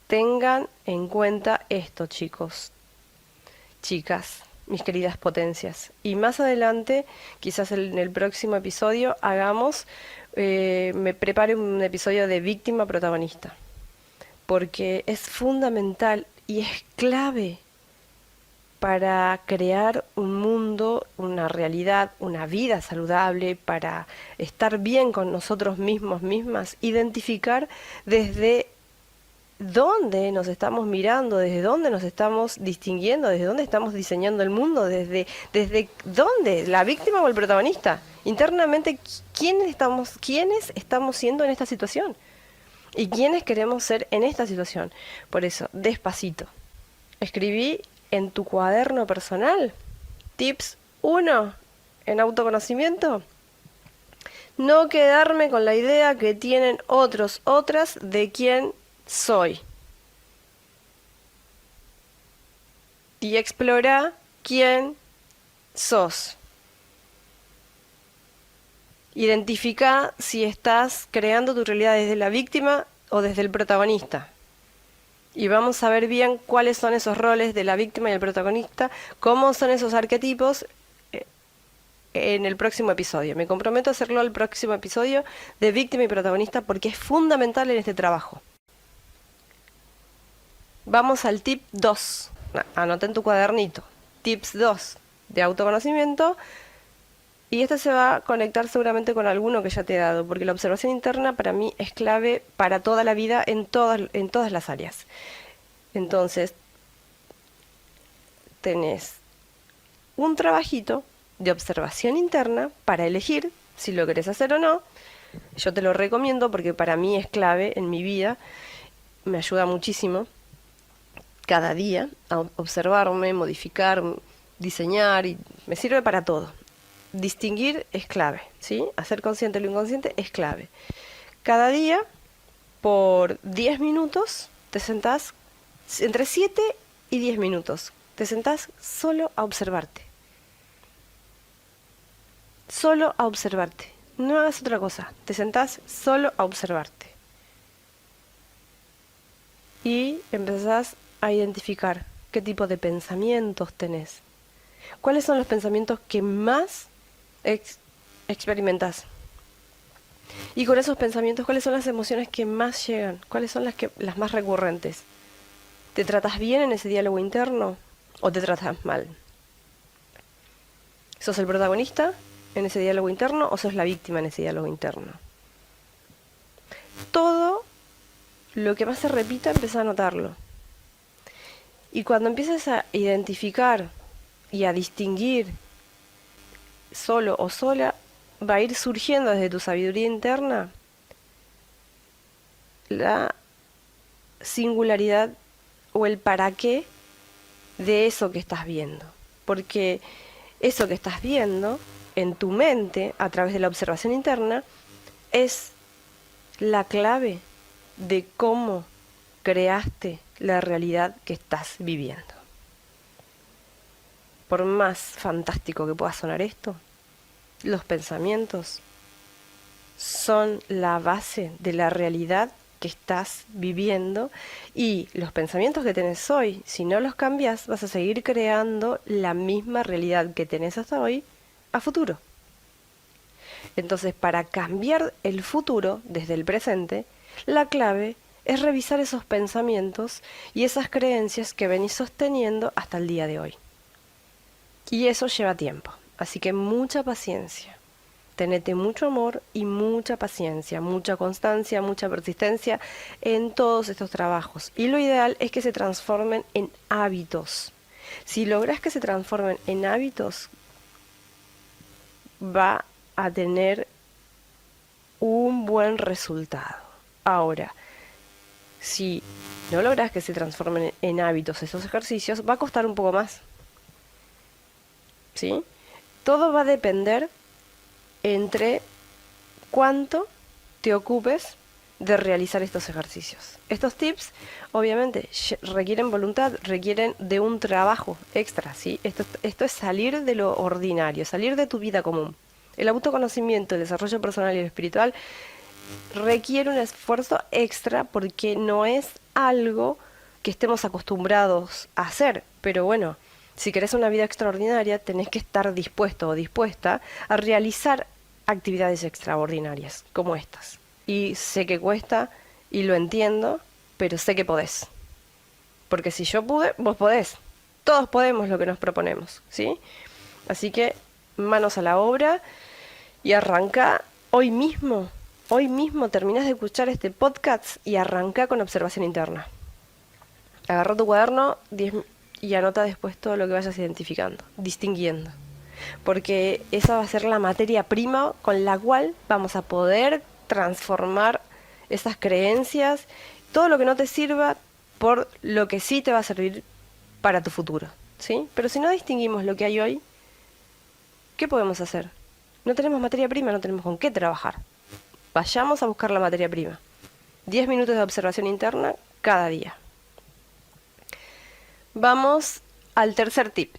Tengan en cuenta esto, chicos, chicas, mis queridas potencias. Y más adelante, quizás en el próximo episodio, me prepare un episodio de víctima protagonista. Porque es fundamental y es clave para crear un mundo, una realidad, una vida saludable, para estar bien con nosotros mismos, mismas, identificar desde dónde nos estamos mirando, desde dónde nos estamos distinguiendo, desde dónde estamos diseñando el mundo, desde dónde, la víctima o el protagonista. Internamente, ¿quiénes estamos siendo en esta situación? ¿Y quiénes queremos ser en esta situación? Por eso, despacito. Escribí en tu cuaderno personal. Tips 1 en autoconocimiento. No quedarme con la idea que tienen otras de quién soy. Y explora quién sos. Identifica si estás creando tu realidad desde la víctima o desde el protagonista. Y vamos a ver bien cuáles son esos roles de la víctima y el protagonista, cómo son esos arquetipos en el próximo episodio. Me comprometo a hacerlo el próximo episodio de víctima y protagonista porque es fundamental en este trabajo. Vamos al tip 2. Anota en tu cuadernito. Tips 2 de autoconocimiento. Y este se va a conectar seguramente con alguno que ya te he dado, porque la observación interna para mí es clave para toda la vida en todas las áreas. Entonces, tenés un trabajito de observación interna para elegir si lo querés hacer o no. Yo te lo recomiendo porque para mí es clave en mi vida, me ayuda muchísimo cada día a observarme, modificar, diseñar y me sirve para todo. Distinguir es clave, ¿sí? Hacer consciente lo inconsciente es clave. Cada día, por 10 minutos, te sentás, entre 7 y 10 minutos, te sentás solo a observarte. Solo a observarte. No hagas otra cosa. Te sentás solo a observarte. Y empezás a identificar qué tipo de pensamientos tenés. ¿Cuáles son los pensamientos que más experimentás? Y con esos pensamientos, ¿cuáles son las emociones que más llegan? ¿Cuáles son las más recurrentes? ¿Te tratas bien en ese diálogo interno o te tratas mal? ¿Sos el protagonista en ese diálogo interno o sos la víctima en ese diálogo interno? Todo lo que más se repita, empezá a notarlo. Y cuando empieces a identificar y a distinguir solo o sola, va a ir surgiendo desde tu sabiduría interna la singularidad o el para qué de eso que estás viendo. Porque eso que estás viendo en tu mente, a través de la observación interna, es la clave de cómo creaste la realidad que estás viviendo. Por más fantástico que pueda sonar esto, los pensamientos son la base de la realidad que estás viviendo y los pensamientos que tenés hoy, si no los cambias, vas a seguir creando la misma realidad que tenés hasta hoy a futuro. Entonces, para cambiar el futuro desde el presente, la clave es revisar esos pensamientos y esas creencias que venís sosteniendo hasta el día de hoy. Y eso lleva tiempo, así que mucha paciencia. Tenete mucho amor y mucha paciencia, mucha constancia, mucha persistencia en todos estos trabajos. Y lo ideal es que se transformen en hábitos. Si logras que se transformen en hábitos, va a tener un buen resultado. Ahora, si no logras que se transformen en hábitos esos ejercicios, va a costar un poco más. ¿Sí? Todo va a depender entre cuánto te ocupes de realizar estos ejercicios. Estos tips obviamente requieren voluntad, requieren de un trabajo extra, ¿sí? Esto es salir de lo ordinario, salir de tu vida común. El autoconocimiento, el desarrollo personal y el espiritual requiere un esfuerzo extra porque no es algo que estemos acostumbrados a hacer. Pero bueno, si querés una vida extraordinaria, tenés que estar dispuesto o dispuesta a realizar actividades extraordinarias como estas. Y sé que cuesta y lo entiendo, pero sé que podés. Porque si yo pude, vos podés. Todos podemos lo que nos proponemos, ¿sí? Así que manos a la obra y arranca hoy mismo. Hoy mismo terminás de escuchar este podcast y arranca con observación interna. Agarra tu cuaderno y anota después todo lo que vayas identificando, distinguiendo. Porque esa va a ser la materia prima con la cual vamos a poder transformar esas creencias, todo lo que no te sirva por lo que sí te va a servir para tu futuro, ¿sí? Pero si no distinguimos lo que hay hoy, ¿qué podemos hacer? No tenemos materia prima, no tenemos con qué trabajar. Vayamos a buscar la materia prima. 10 minutos de observación interna cada día. Vamos al tercer tip.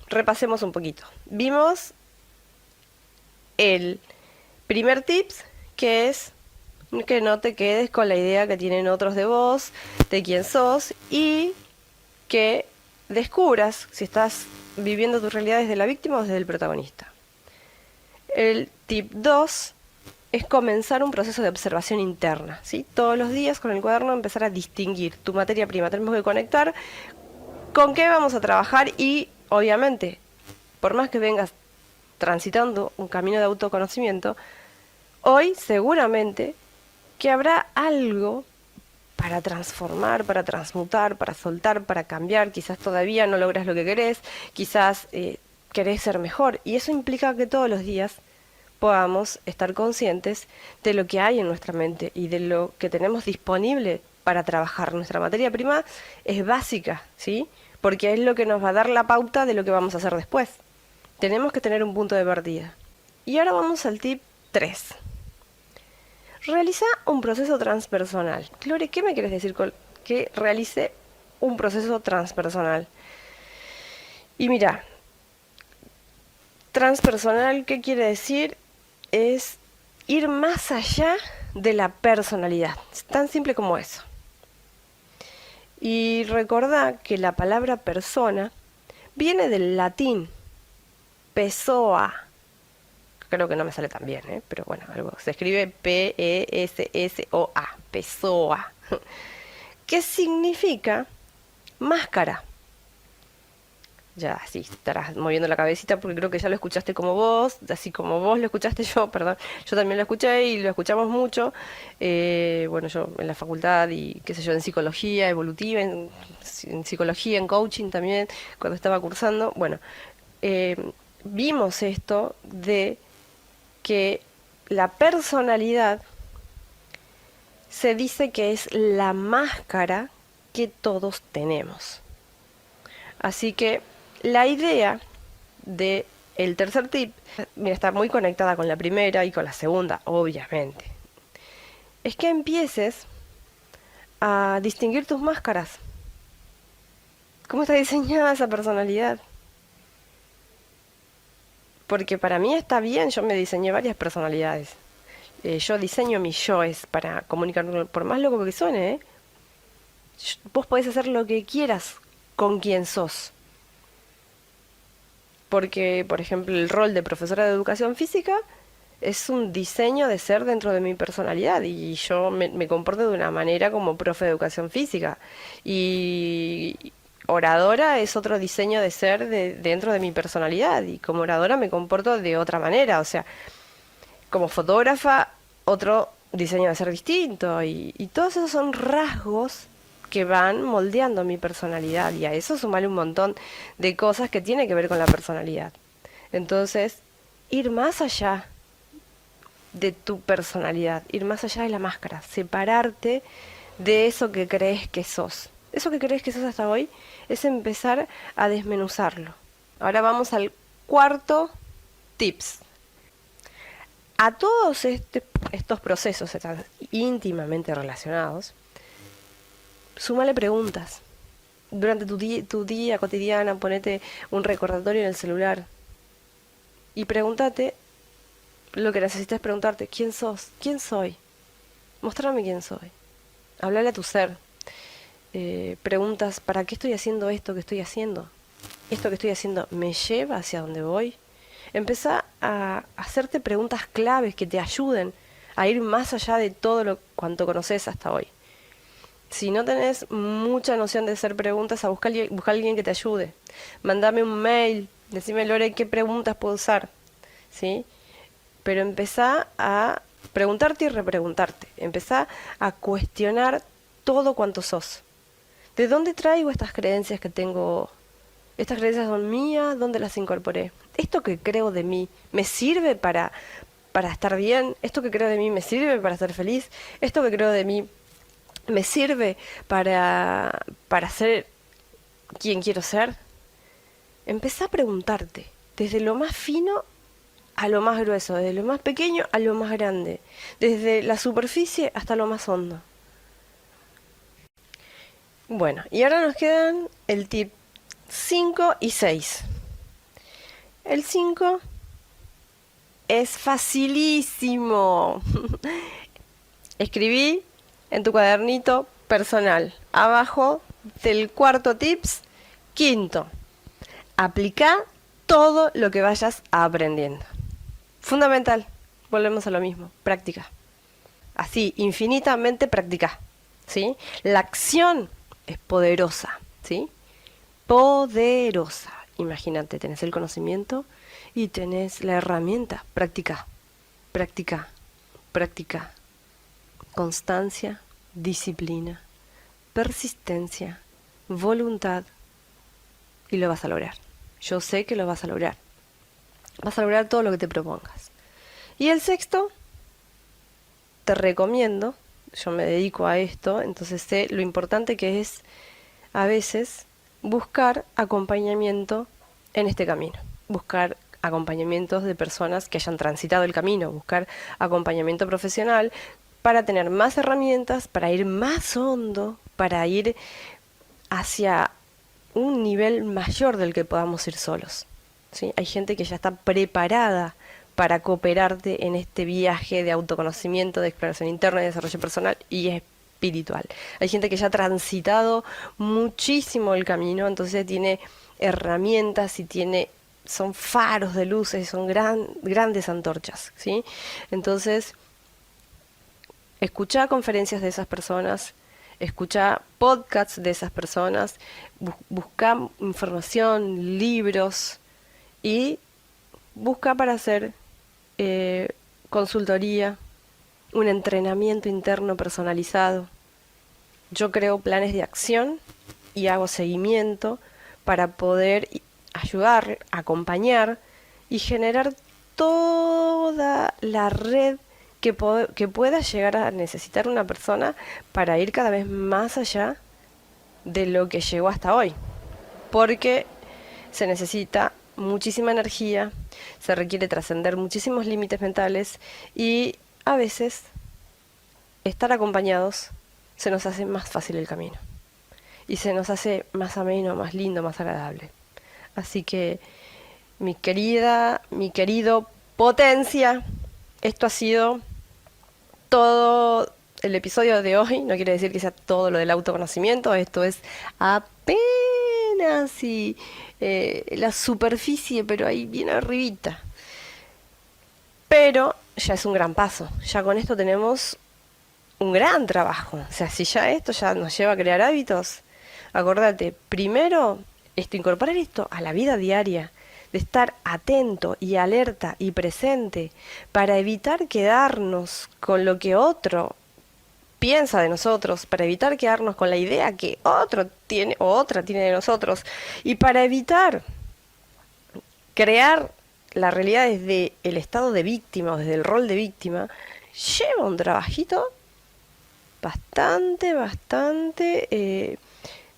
Repasemos un poquito. Vimos el primer tips, que es que no te quedes con la idea que tienen otros de vos, de quién sos, y que descubras si estás viviendo tu realidad desde la víctima o desde el protagonista. El tip 2 es comenzar un proceso de observación interna, ¿sí? Todos los días con el cuaderno empezar a distinguir tu materia prima. Tenemos que conectar con qué vamos a trabajar y, obviamente, por más que vengas transitando un camino de autoconocimiento, hoy seguramente que habrá algo para transformar, para transmutar, para soltar, para cambiar. Quizás todavía no logras lo que querés, quizás querés ser mejor, y eso implica que todos los días podamos estar conscientes de lo que hay en nuestra mente y de lo que tenemos disponible para trabajar. Nuestra materia prima es básica, ¿sí? Porque es lo que nos va a dar la pauta de lo que vamos a hacer después. Tenemos que tener un punto de partida. Y ahora vamos al tip 3. Realiza un proceso transpersonal. Clore, ¿qué me quieres decir con que realice un proceso transpersonal? Y mira, transpersonal, ¿qué quiere decir? Es ir más allá de la personalidad. Es tan simple como eso. Y recordá que la palabra persona viene del latín pessoa. Creo que no me sale tan bien, pero bueno, se escribe P-E-S-S-O-A, pessoa, que significa máscara. Ya, sí, estarás moviendo la cabecita porque creo que ya lo escuchaste como vos, así como vos lo escuchaste yo, perdón, yo también lo escuché y lo escuchamos mucho, bueno, yo en la facultad y qué sé yo, en psicología evolutiva, en psicología, en coaching también, cuando estaba cursando, bueno, vimos esto de que la personalidad se dice que es la máscara que todos tenemos. Así que la idea de el tercer tip, mira, está muy conectada con la primera y con la segunda, obviamente. Es que empieces a distinguir tus máscaras. ¿Cómo está diseñada esa personalidad? Porque para mí está bien, yo me diseñé varias personalidades. Yo diseño mis yoes para comunicar, por más loco que suene, vos podés hacer lo que quieras con quien sos. Porque, por ejemplo, el rol de profesora de educación física es un diseño de ser dentro de mi personalidad y yo me comporto de una manera como profe de educación física. Y oradora es otro diseño de ser dentro de mi personalidad y como oradora me comporto de otra manera. O sea, como fotógrafa, otro diseño de ser distinto y todos esos son rasgos que van moldeando mi personalidad y a eso sumarle un montón de cosas que tienen que ver con la personalidad. Entonces, ir más allá de tu personalidad, ir más allá de la máscara, separarte de eso que crees que sos. Eso que crees que sos hasta hoy es empezar a desmenuzarlo. Ahora vamos al cuarto tips. A todos estos procesos están íntimamente relacionados. Súmale preguntas. Durante tu día cotidiana, ponete un recordatorio en el celular y pregúntate lo que necesitas preguntarte. ¿Quién sos? ¿Quién soy? Mostrame quién soy. Hablale a tu ser. Preguntas, ¿para qué estoy haciendo esto que estoy haciendo? ¿Esto que estoy haciendo me lleva hacia donde voy? Empezá a hacerte preguntas claves que te ayuden a ir más allá de todo lo cuanto conoces hasta hoy. Si no tenés mucha noción de hacer preguntas, busca a alguien que te ayude. Mandame un mail, decime, Lore, qué preguntas puedo usar, ¿sí? Pero empezá a preguntarte y repreguntarte. Empezá a cuestionar todo cuanto sos. ¿De dónde traigo estas creencias que tengo? ¿Estas creencias son mías? ¿Dónde las incorporé? ¿Esto que creo de mí me sirve para estar bien? ¿Esto que creo de mí me sirve para estar feliz? ¿Esto que creo de mí me sirve para ser quien quiero ser? Empezá a preguntarte, desde lo más fino a lo más grueso, desde lo más pequeño a lo más grande, desde la superficie hasta lo más hondo. Bueno, y ahora nos quedan el tip 5 y 6. El 5 es facilísimo. Escribí en tu cuadernito personal, abajo del cuarto tips, quinto. Aplica todo lo que vayas aprendiendo. Fundamental, volvemos a lo mismo, práctica. Así, infinitamente práctica, ¿sí? La acción es poderosa, ¿sí? Poderosa. Imagínate, tenés el conocimiento y tenés la herramienta. Práctica, práctica, práctica. Constancia, disciplina, persistencia, voluntad. Y lo vas a lograr. Yo sé que lo vas a lograr. Vas a lograr todo lo que te propongas. Y el sexto, te recomiendo, yo me dedico a esto, entonces sé lo importante que es a veces buscar acompañamiento en este camino. Buscar acompañamientos de personas que hayan transitado el camino, buscar acompañamiento profesional para tener más herramientas, para ir más hondo, para ir hacia un nivel mayor del que podamos ir solos, ¿sí? Hay gente que ya está preparada para cooperarte en este viaje de autoconocimiento, de exploración interna, de desarrollo personal y espiritual. Hay gente que ya ha transitado muchísimo el camino, entonces tiene herramientas y son faros de luces, son grandes antorchas, ¿sí? Entonces, escuchá conferencias de esas personas, escuchá podcasts de esas personas, busca información, libros y busca para hacer consultoría, un entrenamiento interno personalizado. Yo creo planes de acción y hago seguimiento para poder ayudar, acompañar y generar toda la red que pueda llegar a necesitar una persona para ir cada vez más allá de lo que llegó hasta hoy. Porque se necesita muchísima energía, se requiere trascender muchísimos límites mentales y a veces estar acompañados se nos hace más fácil el camino y se nos hace más ameno, más lindo, más agradable. Así que mi querido potencia, esto ha sido todo el episodio de hoy. No quiere decir que sea todo lo del autoconocimiento, esto es apenas la superficie, pero ahí bien arribita. Pero ya es un gran paso, ya con esto tenemos un gran trabajo. O sea, si ya esto ya nos lleva a crear hábitos, acordate, primero incorporar esto a la vida diaria, de estar atento y alerta y presente para evitar quedarnos con lo que otro piensa de nosotros, para evitar quedarnos con la idea que otro tiene o otra tiene de nosotros y para evitar crear la realidad desde el estado de víctima o desde el rol de víctima, lleva un trabajito bastante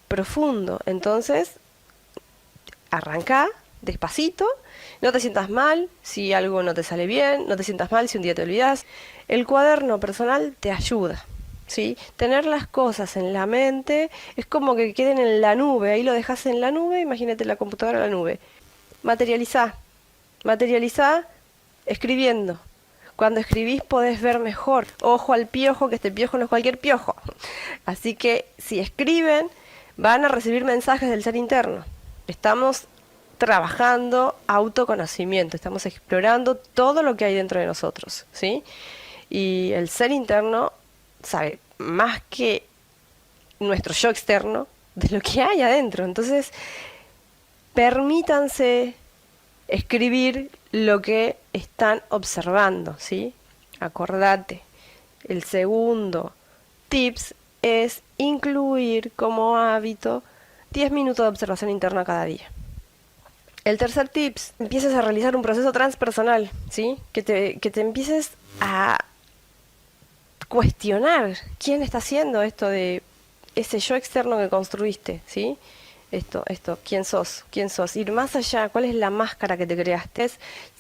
profundo. Entonces, arranca, despacito, no te sientas mal si algo no te sale bien, no te sientas mal si un día te olvidas. El cuaderno personal te ayuda, ¿sí? Tener las cosas en la mente es como que queden en la nube, ahí lo dejas en la nube, imagínate la computadora en la nube. Materializá, materializá escribiendo. Cuando escribís podés ver mejor. Ojo al piojo, que este piojo no es cualquier piojo. Así que si escriben, van a recibir mensajes del ser interno. Estamos trabajando autoconocimiento, estamos explorando todo lo que hay dentro de nosotros, ¿sí? Y el ser interno sabe más que nuestro yo externo de lo que hay adentro. Entonces, permítanse escribir lo que están observando, ¿sí? Acordate, el segundo tips es incluir como hábito 10 minutos de observación interna cada día. El tercer tips, empieces a realizar un proceso transpersonal, ¿sí? Que te empieces a cuestionar quién está haciendo esto de ese yo externo que construiste, ¿sí? ¿Quién sos? Ir más allá, ¿cuál es la máscara que te creaste?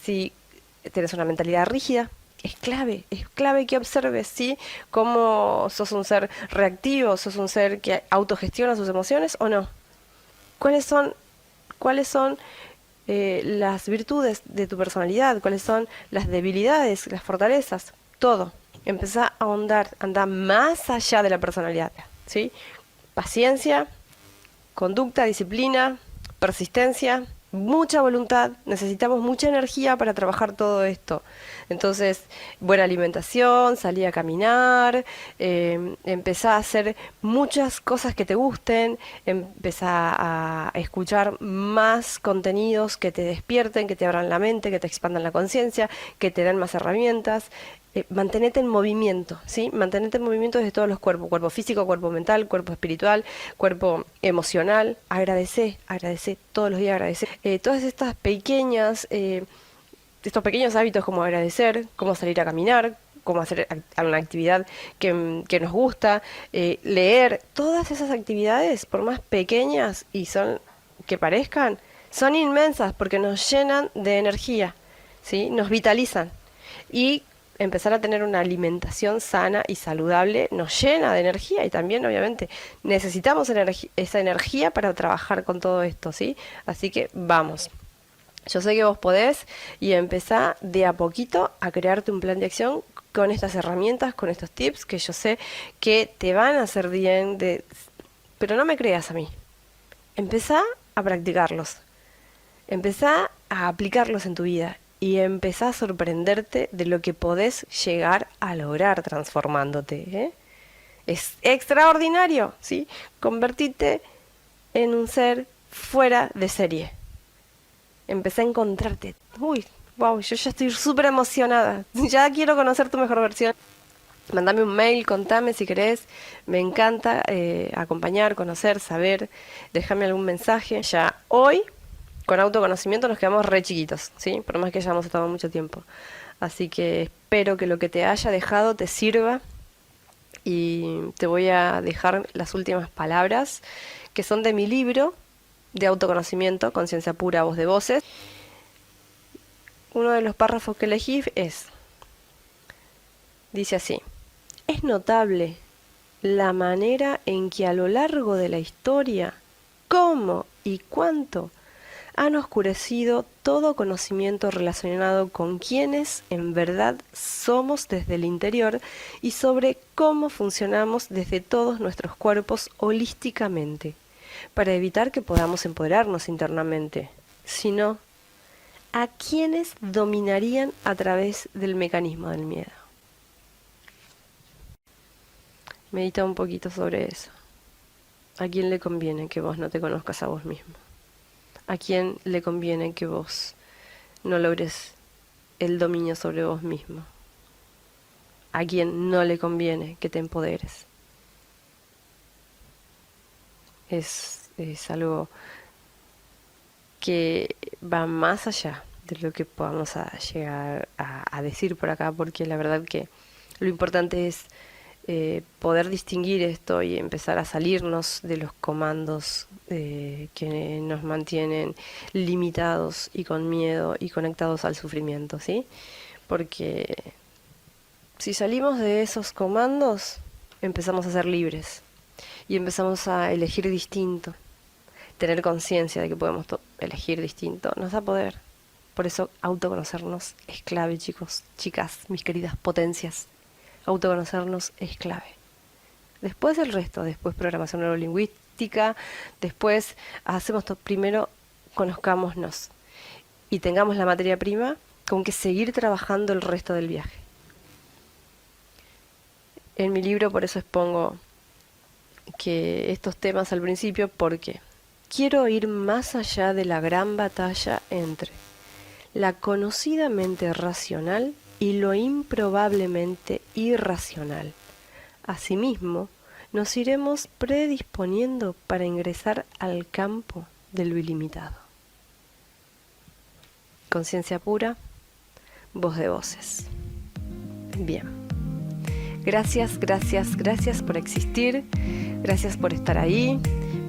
Si tienes una mentalidad rígida, es clave que observes, ¿sí? Cómo sos un ser reactivo, sos un ser que autogestiona sus emociones o no. ¿Cuáles son las virtudes de tu personalidad? ¿Cuáles son las debilidades, las fortalezas? Todo. Empezá a ahondar, anda más allá de la personalidad, ¿sí? Paciencia, conducta, disciplina, persistencia, mucha voluntad. Necesitamos mucha energía para trabajar todo esto. Entonces, buena alimentación, salir a caminar, empezá a hacer muchas cosas que te gusten, empezá a escuchar más contenidos que te despierten, que te abran la mente, que te expandan la conciencia, que te den más herramientas. Mantenete en movimiento, ¿sí? Mantenete en movimiento desde todos los cuerpos, cuerpo físico, cuerpo mental, cuerpo espiritual, cuerpo emocional. Agradecé todos los días agradecé. Todas estas pequeñas, estos pequeños hábitos como agradecer, como salir a caminar, como hacer una actividad que nos gusta, leer, todas esas actividades, por más pequeñas y son que parezcan, son inmensas porque nos llenan de energía, ¿sí? Nos vitalizan. Y empezar a tener una alimentación sana y saludable nos llena de energía y también obviamente necesitamos esa energía para trabajar con todo esto, ¿sí? Así que vamos. Yo sé que vos podés y empezá de a poquito a crearte un plan de acción con estas herramientas, con estos tips que yo sé que te van a hacer bien, pero no me creas a mí. Empezá a practicarlos. Empezá a aplicarlos en tu vida y empezá a sorprenderte de lo que podés llegar a lograr transformándote, ¿eh? Es extraordinario, ¿sí? Convertirte en un ser fuera de serie. Empecé a encontrarte. Uy, wow, yo ya estoy súper emocionada. Ya quiero conocer tu mejor versión. Mandame un mail, contame si querés. Me encanta acompañar, conocer, saber. Déjame algún mensaje. Ya hoy, con autoconocimiento, nos quedamos re chiquitos, ¿sí? Por más que hayamos estado mucho tiempo. Así que espero que lo que te haya dejado te sirva. Y te voy a dejar las últimas palabras, que son de mi libro de autoconocimiento, Conciencia Pura, Voz de Voces. Uno de los párrafos que elegí dice así: es notable la manera en que a lo largo de la historia, cómo y cuánto han oscurecido todo conocimiento relacionado con quiénes en verdad somos desde el interior y sobre cómo funcionamos desde todos nuestros cuerpos holísticamente, para evitar que podamos empoderarnos internamente, sino a quienes dominarían a través del mecanismo del miedo. Medita un poquito sobre eso. ¿A quién le conviene que vos no te conozcas a vos mismo? ¿A quién le conviene que vos no logres el dominio sobre vos mismo? ¿A quién no le conviene que te empoderes? Es algo que va más allá de lo que podamos llegar a decir por acá, porque la verdad que lo importante es poder distinguir esto y empezar a salirnos de los comandos que nos mantienen limitados y con miedo y conectados al sufrimiento, ¿sí? Porque si salimos de esos comandos, empezamos a ser libres y empezamos a elegir distinto. Tener conciencia de que podemos elegir distinto nos da poder. Por eso autoconocernos es clave, chicos, chicas, mis queridas potencias. Autoconocernos es clave. Después el resto, después programación neurolingüística, después hacemos todo. Primero conozcámonos y tengamos la materia prima con que seguir trabajando el resto del viaje. En mi libro por eso expongo que estos temas al principio, porque quiero ir más allá de la gran batalla entre la conocidamente racional y lo improbablemente irracional. Asimismo, nos iremos predisponiendo para ingresar al campo de lo ilimitado. Conciencia pura, voz de voces. Bien. Gracias, gracias, gracias por existir. Gracias por estar ahí.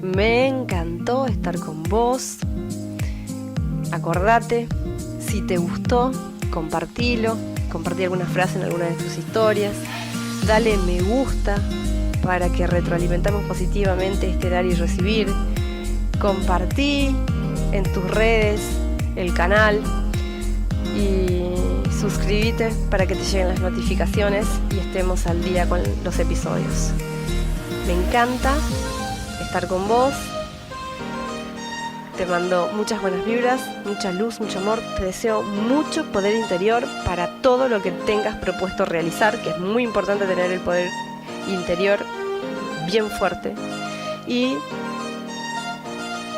Me encantó estar con vos. Acordate, si te gustó, compartilo. Compartí alguna frase en alguna de tus historias. Dale me gusta para que retroalimentemos positivamente este dar y recibir. Compartí en tus redes el canal y suscríbete para que te lleguen las notificaciones y estemos al día con los episodios. Me encanta estar con vos. Te mando muchas buenas vibras, mucha luz, mucho amor. Te deseo mucho poder interior para todo lo que tengas propuesto realizar, que es muy importante tener el poder interior bien fuerte. Y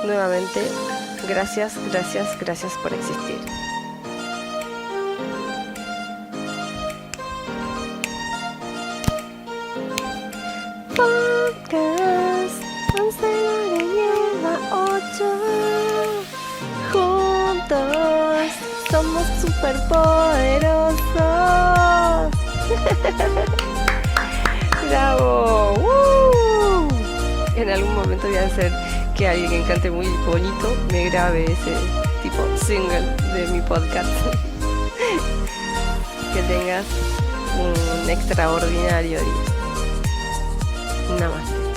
nuevamente, gracias, gracias, gracias por existir. Podcast, Cancela le lleva 8. Juntos somos superpoderosos. ¡Bravo! ¡Woo! En algún momento voy a hacer que alguien que cante muy bonito me grabe ese tipo single de mi podcast. Que tengas un extraordinario día. Namaste.